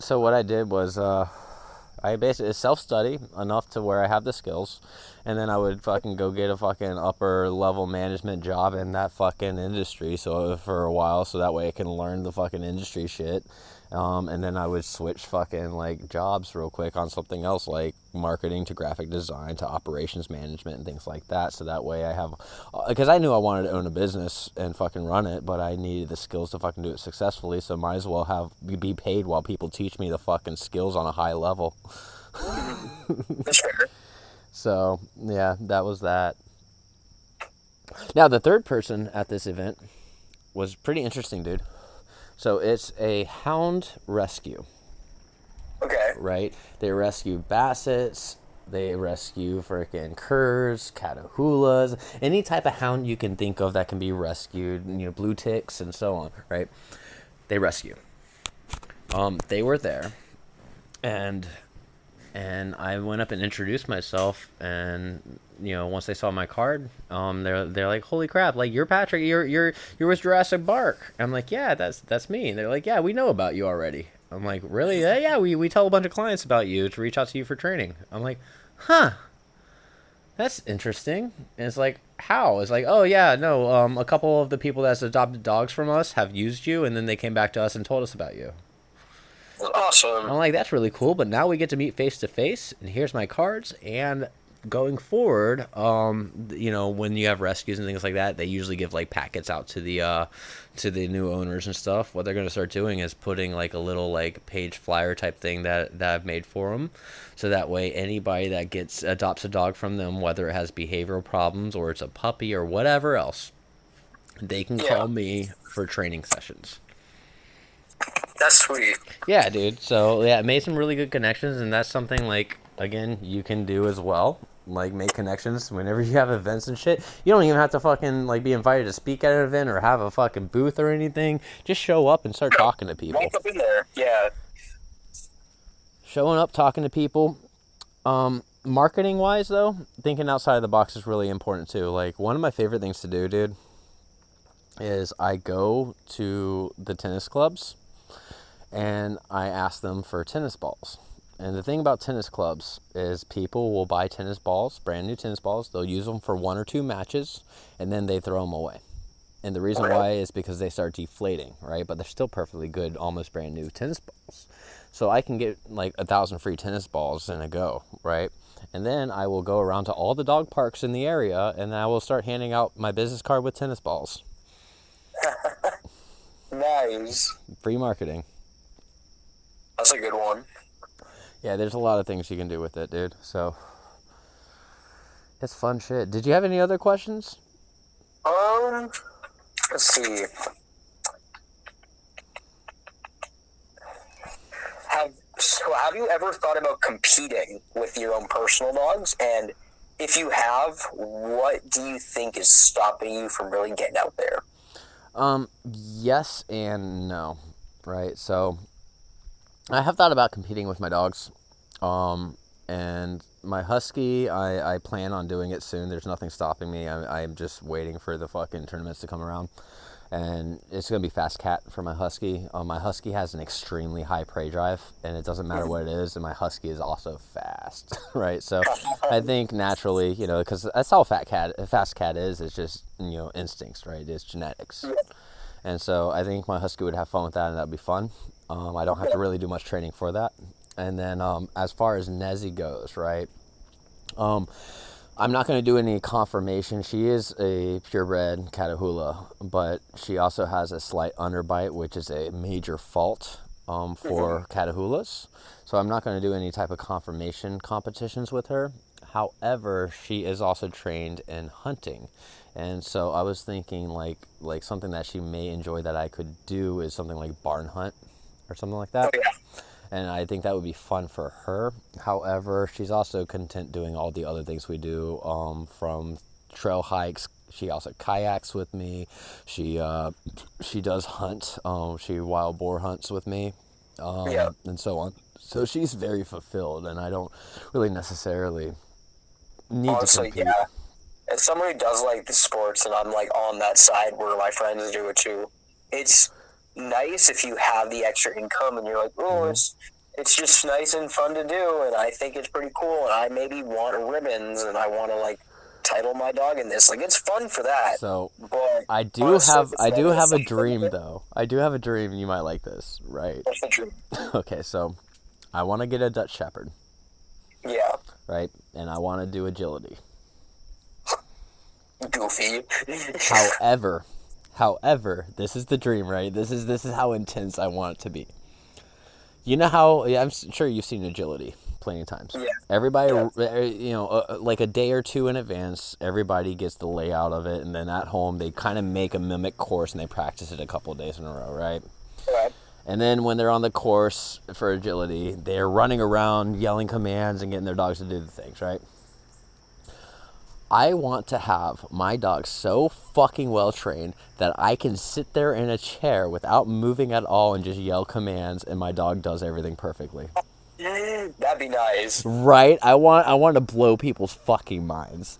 So what I did was, I basically self-study enough to where I have the skills, and then I would fucking go get a fucking upper level management job in that fucking industry. So for a while, so that way I can learn the fucking industry shit. And then I would switch fucking like jobs real quick on something else, like marketing to graphic design to operations management and things like that. So that way I have, because I knew I wanted to own a business and fucking run it, but I needed the skills to fucking do it successfully. So might as well be paid while people teach me the fucking skills on a high level. That's fair. So yeah, that was that. Now the third person at this event was pretty interesting, dude. So it's a hound rescue. Okay. Right? They rescue bassets. They rescue freaking curs, catahoulas, any type of hound you can think of that can be rescued. You know, blue ticks and so on. Right? They rescue. They were there, and I went up and introduced myself, and you know, once they saw my card, they're like, holy crap, like, you're Patrick, you're with Jurassic Park. I'm like, yeah, that's me. And they're like, yeah, we know about you already. I'm like, really? Yeah, we tell a bunch of clients about you to reach out to you for training. I'm like, huh, that's interesting. And it's like, how? It's like, oh yeah, no, a couple of the people that's adopted dogs from us have used you, and then they came back to us and told us about you. Awesome. I'm like, that's really cool, but now we get to meet face to face, and here's my cards. And going forward, you know, when you have rescues and things like that, they usually give like packets out to the new owners and stuff. What they're going to start doing is putting like a little like page flyer type thing that I've made for them, so that way anybody that adopts a dog from them, whether it has behavioral problems or it's a puppy or whatever else, they can call me for training sessions. That's sweet. Yeah, dude. So yeah, I made some really good connections, and that's something like, again, you can do as well. Like, make connections whenever you have events and shit. You don't even have to fucking like be invited to speak at an event or have a fucking booth or anything. Just show up and start talking to people. Walk up in there. Yeah. Showing up, talking to people. Marketing wise though, thinking outside of the box is really important too. Like, one of my favorite things to do, dude, is I go to the tennis clubs and I ask them for tennis balls. And the thing about tennis clubs is people will buy tennis balls, brand new tennis balls. They'll use them for 1 or 2 matches, and then they throw them away. And the reason why is because they start deflating, right? But they're still perfectly good, almost brand new tennis balls. So I can get like 1,000 free tennis balls in a go, right? And then I will go around to all the dog parks in the area, and I will start handing out my business card with tennis balls. Nice. Free marketing. That's a good one. Yeah, there's a lot of things you can do with it, dude. So, It's fun shit. Did you have any other questions? Let's see. Have you ever thought about competing with your own personal dogs? And if you have, what do you think is stopping you from really getting out there? Yes and no, right? So I have thought about competing with my dogs. And my husky, I plan on doing it soon. There's nothing stopping me. I'm just waiting for the fucking tournaments to come around. And it's going to be fast cat for my husky. My husky has an extremely high prey drive, and it doesn't matter what it is. And my husky is also fast, right? So I think naturally, because that's all fast cat is. It's just, instincts, right? It's genetics. And so I think my husky would have fun with that, and that'd be fun. I don't have to really do much training for that. And then as far as Nezzy goes, right? I'm not going to do any confirmation. She is a purebred Catahoula, but she also has a slight underbite, which is a major fault for Catahoulas. So I'm not going to do any type of confirmation competitions with her. However, she is also trained in hunting. And so I was thinking like something that she may enjoy that I could do is something like barn hunt or something like that. And I think that would be fun for her. However, she's also content doing all the other things we do, from trail hikes. She also kayaks with me. She does hunt. She wild boar hunts with me, and so on. So she's very fulfilled, and I don't really necessarily need to compete. Yeah. As someone who does like the sports, and I'm like on that side where my friends do it too, it's nice if you have the extra income and you're like, it's just nice and fun to do, and I think it's pretty cool, and I maybe want ribbons, and I want to like title my dog in this. Like, it's fun for that. So but I do have a dream though. I do have a dream. You might like this, right? What's the dream? Okay, so I want to get a Dutch Shepherd. Yeah. Right, and I want to do agility. Goofy. However, this is the dream, right? This is how intense I want it to be. You know how, I'm sure you've seen agility plenty of times. Yeah. Everybody, like a day or two in advance, everybody gets the layout of it, and then at home they kind of make a mimic course and they practice it a couple of days in a row, right? Right. And then when they're on the course for agility, they're running around yelling commands and getting their dogs to do the things, right? I want to have my dog so fucking well trained that I can sit there in a chair without moving at all and just yell commands, and my dog does everything perfectly. That'd be nice. Right? I want to blow people's fucking minds.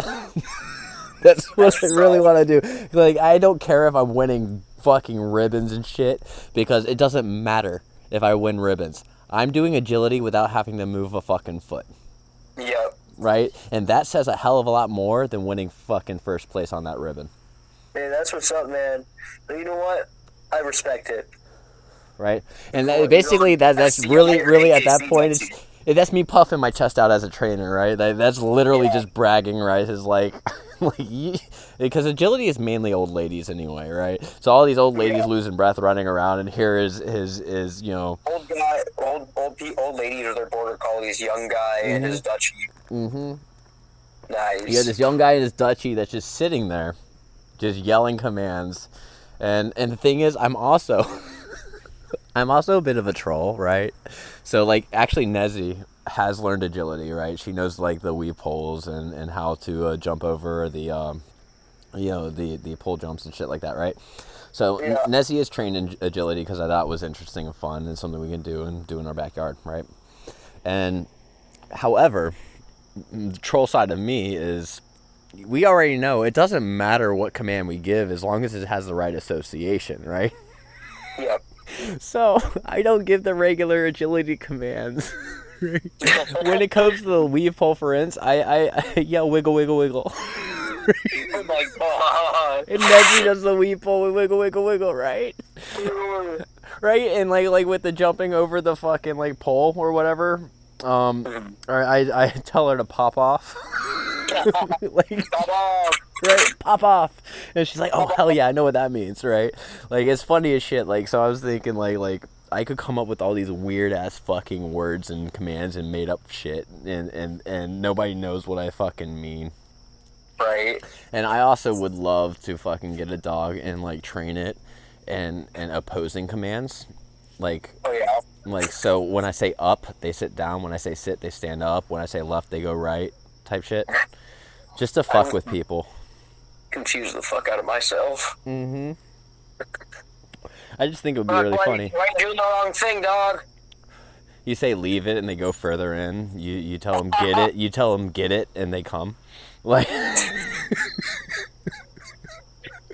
That's what I really want to do. Like, I don't care if I'm winning fucking ribbons and shit, because it doesn't matter if I win ribbons. I'm doing agility without having to move a fucking foot. Yep. Right? And that says a hell of a lot more than winning fucking first place on that ribbon. Hey, that's what's up, man. But you know what? I respect it. Right? And basically, that's really at that point, that's me puffing my chest out as a trainer, right? That's literally just bragging, right? Is like because agility is mainly old ladies anyway, right? So all these old ladies losing breath running around, and here is old ladies or their border collies, young guy and his Dutchie. Mm-hmm. Nice. You have this young guy in his Dutchie that's just sitting there, just yelling commands, and the thing is, I'm also a bit of a troll, right? So like, actually, Nezzy has learned agility, right? She knows like the weave poles and how to jump over the the pole jumps and shit like that, right? So Nezzy is trained in agility because I thought it was interesting and fun and something we can do in our backyard, right? And however, the troll side of me is, we already know it doesn't matter what command we give as long as it has the right association, right? Yep. So I don't give the regular agility commands. When it comes to the weave pole, for instance, I yell wiggle, wiggle, wiggle. Oh my god. And Nezzy does the weave pole, wiggle, wiggle, wiggle, right? Right? And like with the jumping over the fucking like pole or whatever, or I tell her to pop off. Like, Pop off. Right, pop off. And she's like, oh hell yeah, I know what that means, right? Like, it's funny as shit. Like, so I was thinking like I could come up with all these weird ass fucking words and commands and made up shit, and nobody knows what I fucking mean. Right. And I also would love to fucking get a dog and like train it and opposing commands. Like Oh yeah. so when I say up, they sit down. When I say sit, they stand up. When I say left, they go right. Type shit. Just to fuck with people. Confuse the fuck out of myself. Mm-hmm. I just think it would be really funny. Why you doing the wrong thing, dog? You say leave it and they go further in. You tell them get it. You tell them get it and they come. Like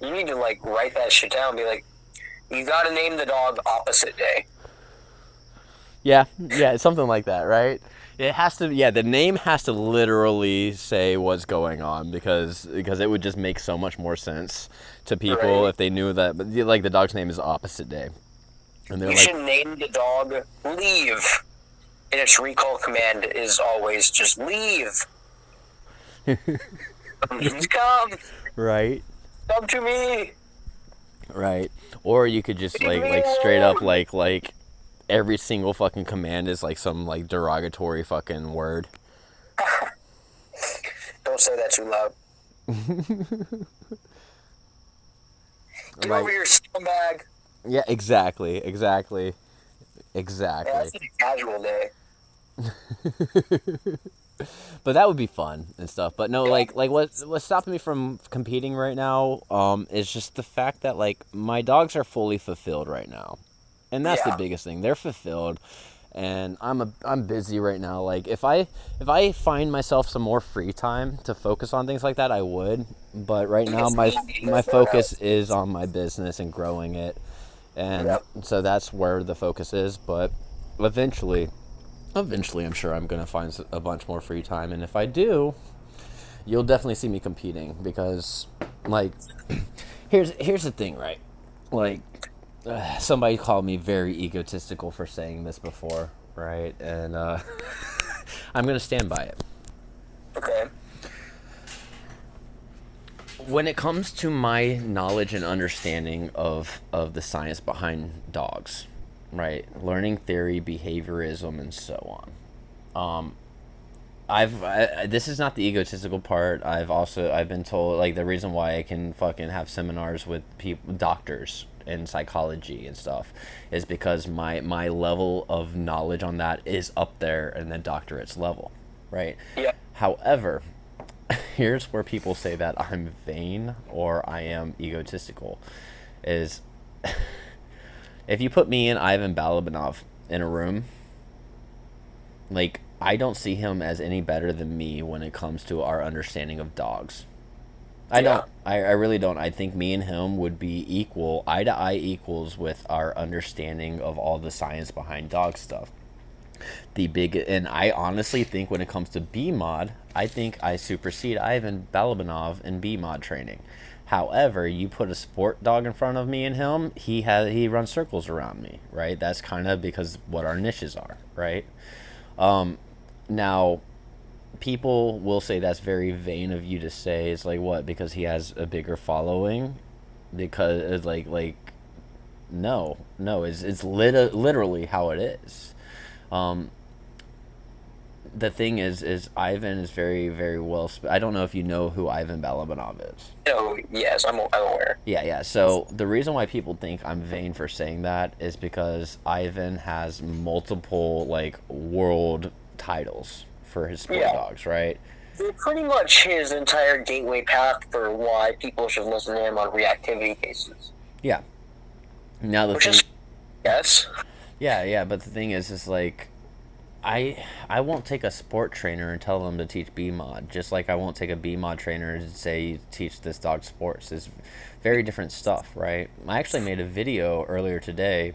you need to like write that shit down. And be like, you gotta name the dog Opposite Day. Yeah, it's something like that, right? It has to. Yeah, the name has to literally say what's going on because it would just make so much more sense to people if they knew that. But like the dog's name is Opposite Day, and they're you should name the dog Leave, and its recall command is always just leave. Come. Right. Come to me. Right. Or you could just like straight up like every single fucking command is like some like derogatory fucking word. Don't say that too loud. Get over here, scumbag. Yeah, exactly. Yeah, that's just a casual day. But that would be fun and stuff. But no, like what's stopping me from competing right now is just the fact that like my dogs are fully fulfilled right now. And that's the biggest thing. They're fulfilled, and I'm busy right now. Like if I find myself some more free time to focus on things like that, I would. But right now my focus is on my business and growing it, and so that's where the focus is. But eventually, I'm sure I'm gonna find a bunch more free time, and if I do, you'll definitely see me competing because, like, here's the thing, right? Like. Somebody called me very egotistical for saying this before, right? And I'm going to stand by it. Okay. When it comes to my knowledge and understanding of the science behind dogs, right? Learning theory, behaviorism, and so on. This is not the egotistical part. I've been told like the reason why I can fucking have seminars with doctors in psychology and stuff is because my level of knowledge on that is up there in the doctorate's level, right? Yeah. However, here's where people say that I'm vain or I am egotistical is if you put me and Ivan Balabanov in a room, like I don't see him as any better than me when it comes to our understanding of dogs. I don't. I really don't. I think me and him would be equal, eye to eye equals with our understanding of all the science behind dog stuff. And I honestly think when it comes to B-Mod, I think I supersede Ivan Balabanov in B-Mod training. However, you put a sport dog in front of me and him, he runs circles around me, right? That's kind of because what our niches are, right? Now, people will say that's very vain of you to say. It's like, what, because he has a bigger following? Because it's like no, it's literally how it is. The thing is Ivan is very, very well I don't know if you know who Ivan Balabanov is. No, yes, I'm aware. Yeah. So the reason why people think I'm vain for saying that is because Ivan has multiple like world titles for his sport dogs, right? They're pretty much his entire gateway path for why people should listen to him on reactivity cases. Yeah. Now the thing, yes. Yeah, but the thing is like, I won't take a sport trainer and tell them to teach B-Mod, just like I won't take a B-Mod trainer and say teach this dog sports. It's very different stuff, right? I actually made a video earlier today,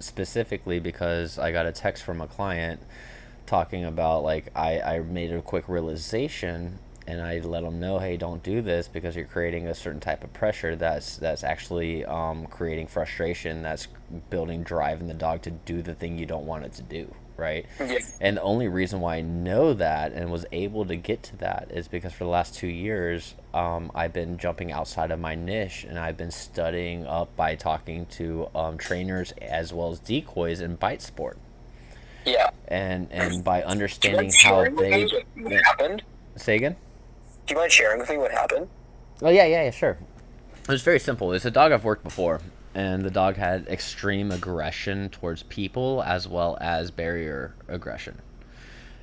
specifically because I got a text from a client talking about like I made a quick realization and I let them know, hey, don't do this because you're creating a certain type of pressure that's actually creating frustration, that's building drive in the dog to do the thing you don't want it to do, right? Yeah. And the only reason why I know that and was able to get to that is because for the last 2 years I've been jumping outside of my niche and I've been studying up by talking to trainers as well as decoys in bite sport. Yeah. And by understanding how they happened. Say again? Do you mind sharing with me what happened? Oh yeah, sure. It was very simple. It's a dog I've worked before, and the dog had extreme aggression towards people as well as barrier aggression,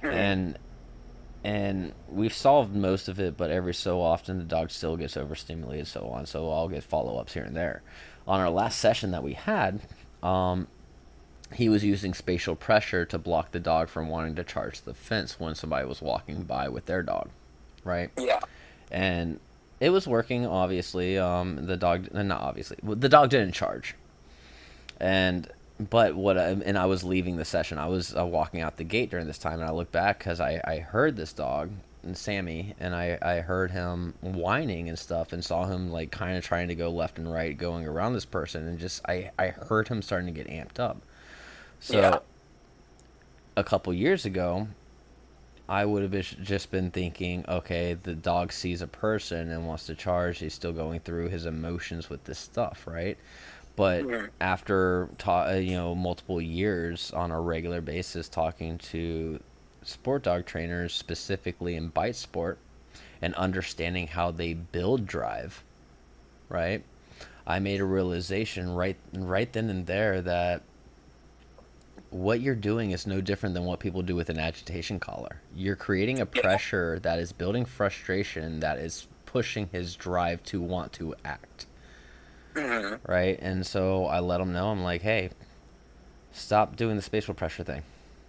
Mm-hmm. and we've solved most of it, but every so often the dog still gets overstimulated, so on. So I'll get follow ups here and there. On our last session that we had, he was using spatial pressure to block the dog from wanting to charge the fence when somebody was walking by with their dog, right? Yeah. And it was working. Obviously, the dog, not obviously, the dog didn't charge, and but and I was leaving the session. I was walking out the gate during this time, and I looked back because I heard this dog, and Sammy, and I heard him whining and stuff, and saw him like kind of trying to go left and right, going around this person, and just I heard him starting to get amped up. Yeah. So a couple years ago, I would have just been thinking, okay, the dog sees a person and wants to charge. He's still going through his emotions with this stuff, right? But Mm-hmm. after multiple years on a regular basis talking to sport dog trainers, specifically in bite sport, and understanding how they build drive, right? I made a realization right then and there that what you're doing is no different than what people do with an agitation collar. You're creating a Yeah. pressure that is building frustration that is pushing his drive to want to act, Mm-hmm. right? And so I let him know, I'm like, hey, stop doing the spatial pressure thing,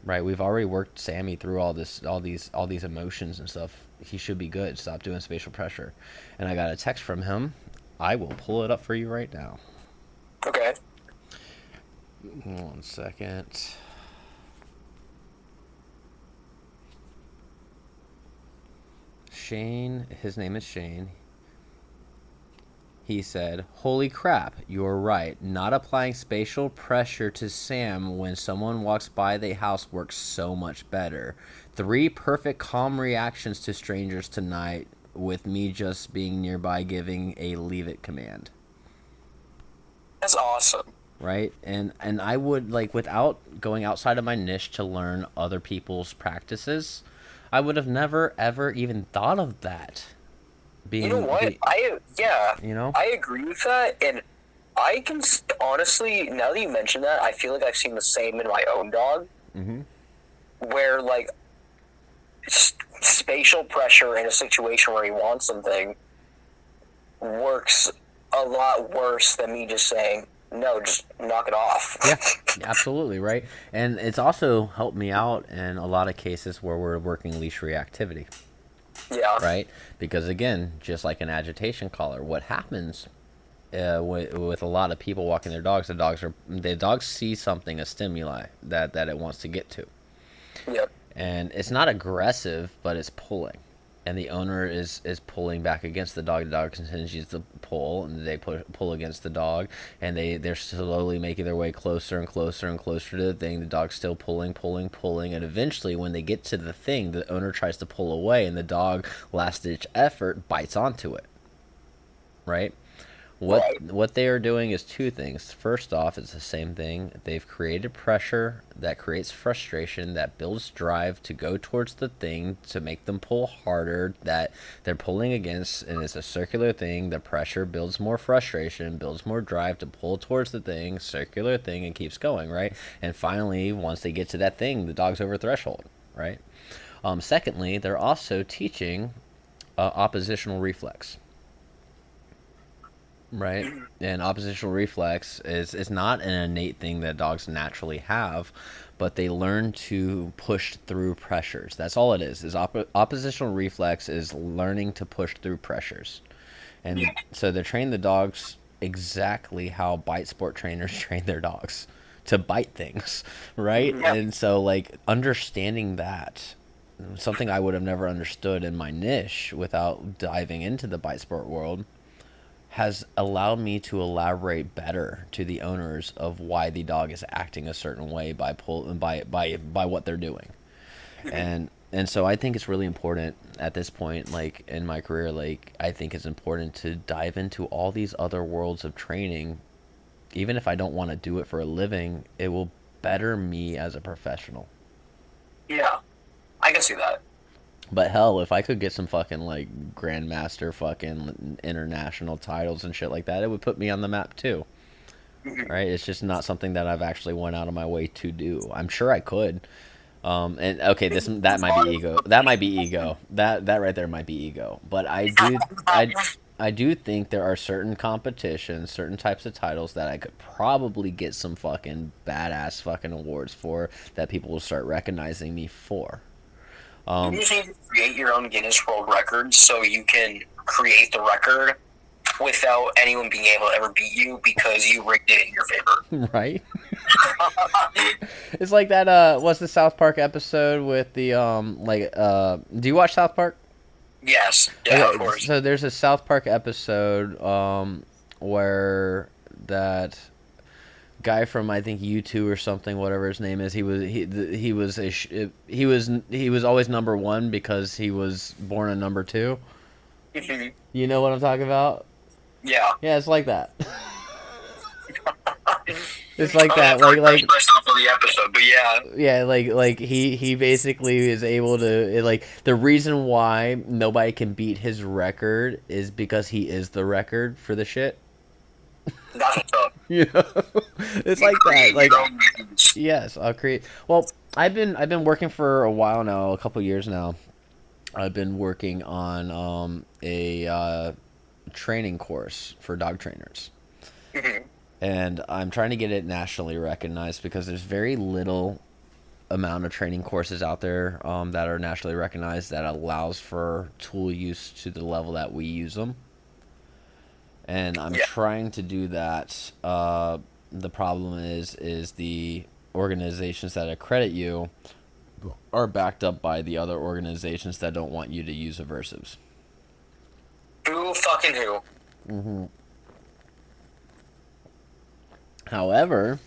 right? We've already worked Sammy through all these emotions and stuff. He should be good. Stop doing spatial pressure. And I got a text from him. I will pull it up for you right now. Okay. 1 second. Shane, his name is Shane. He said, "Holy crap, you're right. Not applying spatial pressure to Sam when someone walks by the house works so much better. 3 perfect calm reactions to strangers tonight with me just being nearby giving a leave it command." That's awesome. Right? And I would, like, without going outside of my niche to learn other people's practices, I would have never ever even thought of that You know what? Yeah, you know? I agree with that, and I can honestly, now that you mention that, I feel like I've seen the same in my own dog, Mm-hmm. where like spatial pressure in a situation where he wants something works a lot worse than me just saying no, just knock it off. Yeah, absolutely, right? And it's also helped me out in a lot of cases where we're working leash reactivity, Yeah. right? Because again, just like an agitation collar, what happens with a lot of people walking their dogs, the dogs see something, a stimuli that it wants to get to, Yep. and it's not aggressive, but it's pulling, and the owner is pulling back against the dog. The dog continues to pull, and they pull against the dog, and they're slowly making their way closer and closer and closer to the thing. The dog's still pulling, and eventually when they get to the thing, the owner tries to pull away, and the dog, last ditch effort, bites onto it, right? Right. What they are doing is 2 things. First off, it's the same thing. They've created pressure that creates frustration, that builds drive to go towards the thing, to make them pull harder, that they're pulling against, and it's a circular thing. The pressure builds more frustration, builds more drive to pull towards the thing, circular thing, and keeps going, right? And finally, once they get to that thing, the dog's over threshold, right? Secondly, they're also teaching oppositional reflex. Right, and oppositional reflex is not an innate thing that dogs naturally have, but they learn to push through pressures. That's all it is. Oppositional reflex is learning to push through pressures, and so they train the dogs exactly how bite sport trainers train their dogs to bite things, right? Yep. And so, like, understanding that, something I would have never understood in my niche without diving into the bite sport world, has allowed me to elaborate better to the owners of why the dog is acting a certain way by what they're doing. And so I think it's really important at this point, like in my career, like I think it's important to dive into all these other worlds of training. Even if I don't want to do it for a living, it will better me as a professional. Yeah. I can see that. But hell, if I could get some fucking like grandmaster fucking international titles and shit like that, it would put me on the map too. Right? It's just not something that I've actually went out of my way to do. I'm sure I could. And okay, that might be ego. That might be ego. That right there might be ego. But I do think there are certain competitions, certain types of titles that I could probably get some fucking badass fucking awards for that people will start recognizing me for. You just need to create your own Guinness World Records so you can create the record without anyone being able to ever beat you because you rigged it in your favor. Right? It's like that what's the South Park episode with the do you watch South Park? Yes. Yeah, Okay, of course. so there's a South Park episode where that guy from I think U2 or something, whatever his name is, he was always number one because he was born a number two. You know what I'm talking about? Yeah. Yeah, it's like that. It's like that, like myself on the episode, but yeah. yeah, like he basically is able to like the reason why nobody can beat his record is because he is the record for the shit. That's what's up. You know, it's like that. Like, yes, I'll create. Well, I've been working for a while now, a couple years now. I've been working on a training course for dog trainers. And I'm trying to get it nationally recognized because there's very little amount of training courses out there that are nationally recognized that allows for tool use to the level that we use them. And I'm trying to do that. The problem is the organizations that accredit you are backed up by the other organizations that don't want you to use aversives. Who fucking who? Mm-hmm. However,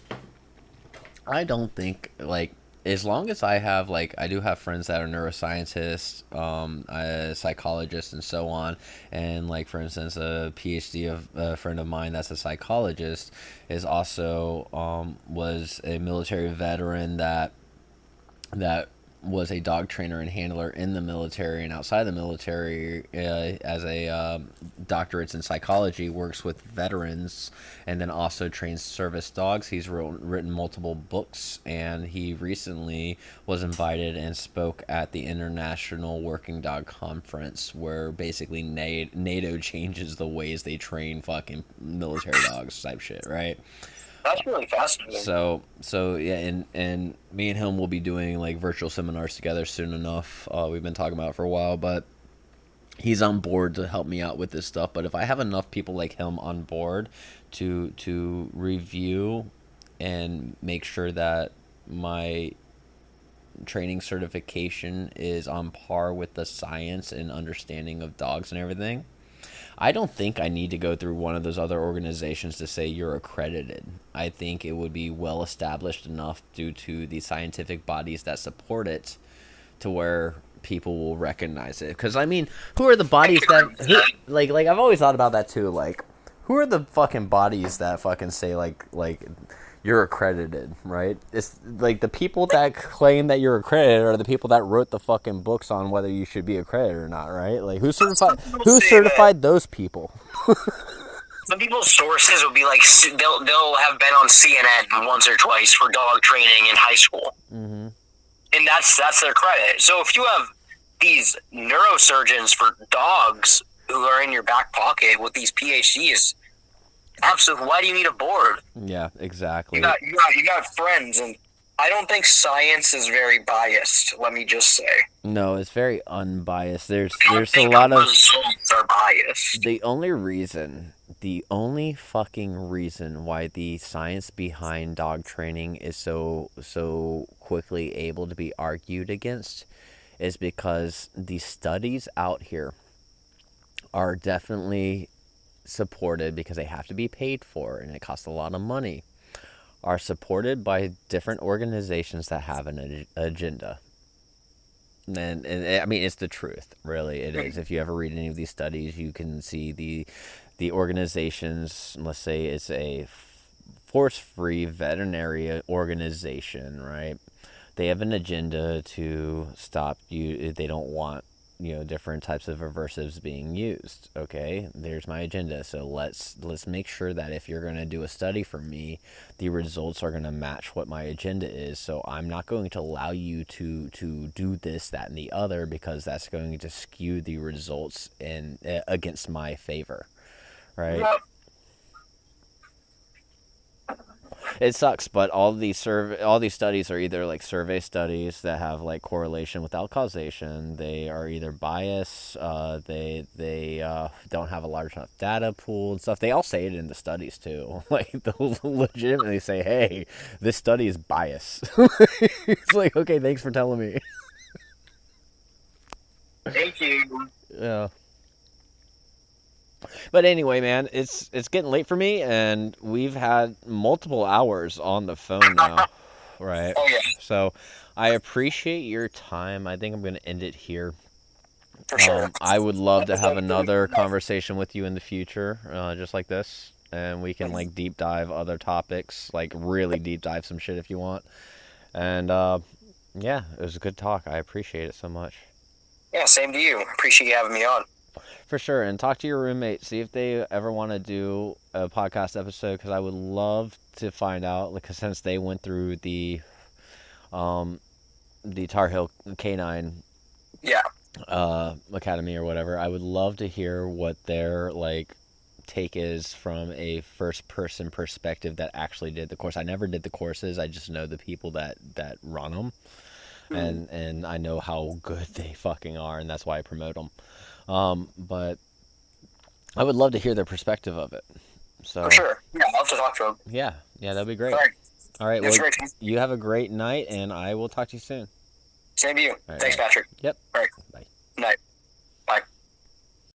I don't think, like, as long as I have, like, I do have friends that are neuroscientists, psychologists, and so on, and, like, for instance, a PhD of a friend of mine that's a psychologist is also, was a military veteran that was a dog trainer and handler in the military and outside the military as a doctorates in psychology, works with veterans, and then also trains service dogs. He's written multiple books, and he recently was invited and spoke at the International Working Dog Conference, where basically NATO changes the ways they train fucking military dogs type shit, right? That's really fascinating. So yeah, and me and him will be doing like virtual seminars together soon enough. We've been talking about it for a while, but he's on board to help me out with this stuff. But if I have enough people like him on board to review and make sure that my training certification is on par with the science and understanding of dogs and everything, I don't think I need to go through one of those other organizations to say you're accredited. I think it would be well established enough due to the scientific bodies that support it to where people will recognize it. Because, I mean, who are the bodies like I've always thought about that too. Like, who are the fucking bodies that fucking say, like you're accredited, right? It's like the people that claim that you're accredited are the people that wrote the fucking books on whether you should be accredited or not, right? Like who certified those people? Some people's sources will be like they'll have been on CNN once or twice for dog training in high school, and that's their credit. So if you have these neurosurgeons for dogs who are in your back pocket with these PhDs, absolutely. Why do you need a board? Yeah, exactly. You got friends, and I don't think science is very biased. Let me just say. No, it's very unbiased. There's a lot of results are biased. The only fucking reason why the science behind dog training is so quickly able to be argued against is because the studies out here are definitely supported because they have to be paid for and it costs a lot of money, are supported by different organizations that have an agenda. And I mean, it's the truth, really. It is. If you ever read any of these studies, you can see the organizations, let's say it's a force-free veterinary organization, right? they have an agenda to stop you. They don't want, different types of aversives being used. Okay, there's my agenda. So let's make sure that if you're going to do a study for me, the results are going to match what my agenda is. So I'm not going to allow you to do this, that, and the other, because that's going to skew the results in against my favor, right? Yep. It sucks, but all these studies are either like survey studies that have like correlation without causation. They are either biased. They don't have a large enough data pool and stuff. They all say it in the studies too. Like they'll legitimately say, "Hey, this study is biased." It's like, okay, thanks for telling me. Thank you. Yeah. But anyway, man, it's getting late for me, and we've had multiple hours on the phone now, right? Oh yeah, So I appreciate your time. I think I'm going to end it here. for sure. I would love to have another conversation with you in the future, just like this, and we can like deep dive other topics, like really deep dive some shit if you want. And yeah, it was a good talk. I appreciate it so much. Yeah, same to you. Appreciate you having me on. For sure, and talk to your roommate. See if they ever want to do a podcast episode, because I would love to find out. Because since they went through the Tar Heel Canine Yeah. Academy or whatever, I would love to hear what their like take is from a first person perspective that actually did the course. I never did the courses. I just know the people that run them, and I know how good they fucking are, and that's why I promote them. But I would love to hear their perspective of it. So For sure. Yeah, I'll have to talk to him. yeah, that'd be great. All right. All right, That's well, great. you have a great night, and I will talk to you soon. Same to you. All right, Thanks, bye. Patrick. Yep. All right. Bye. Night.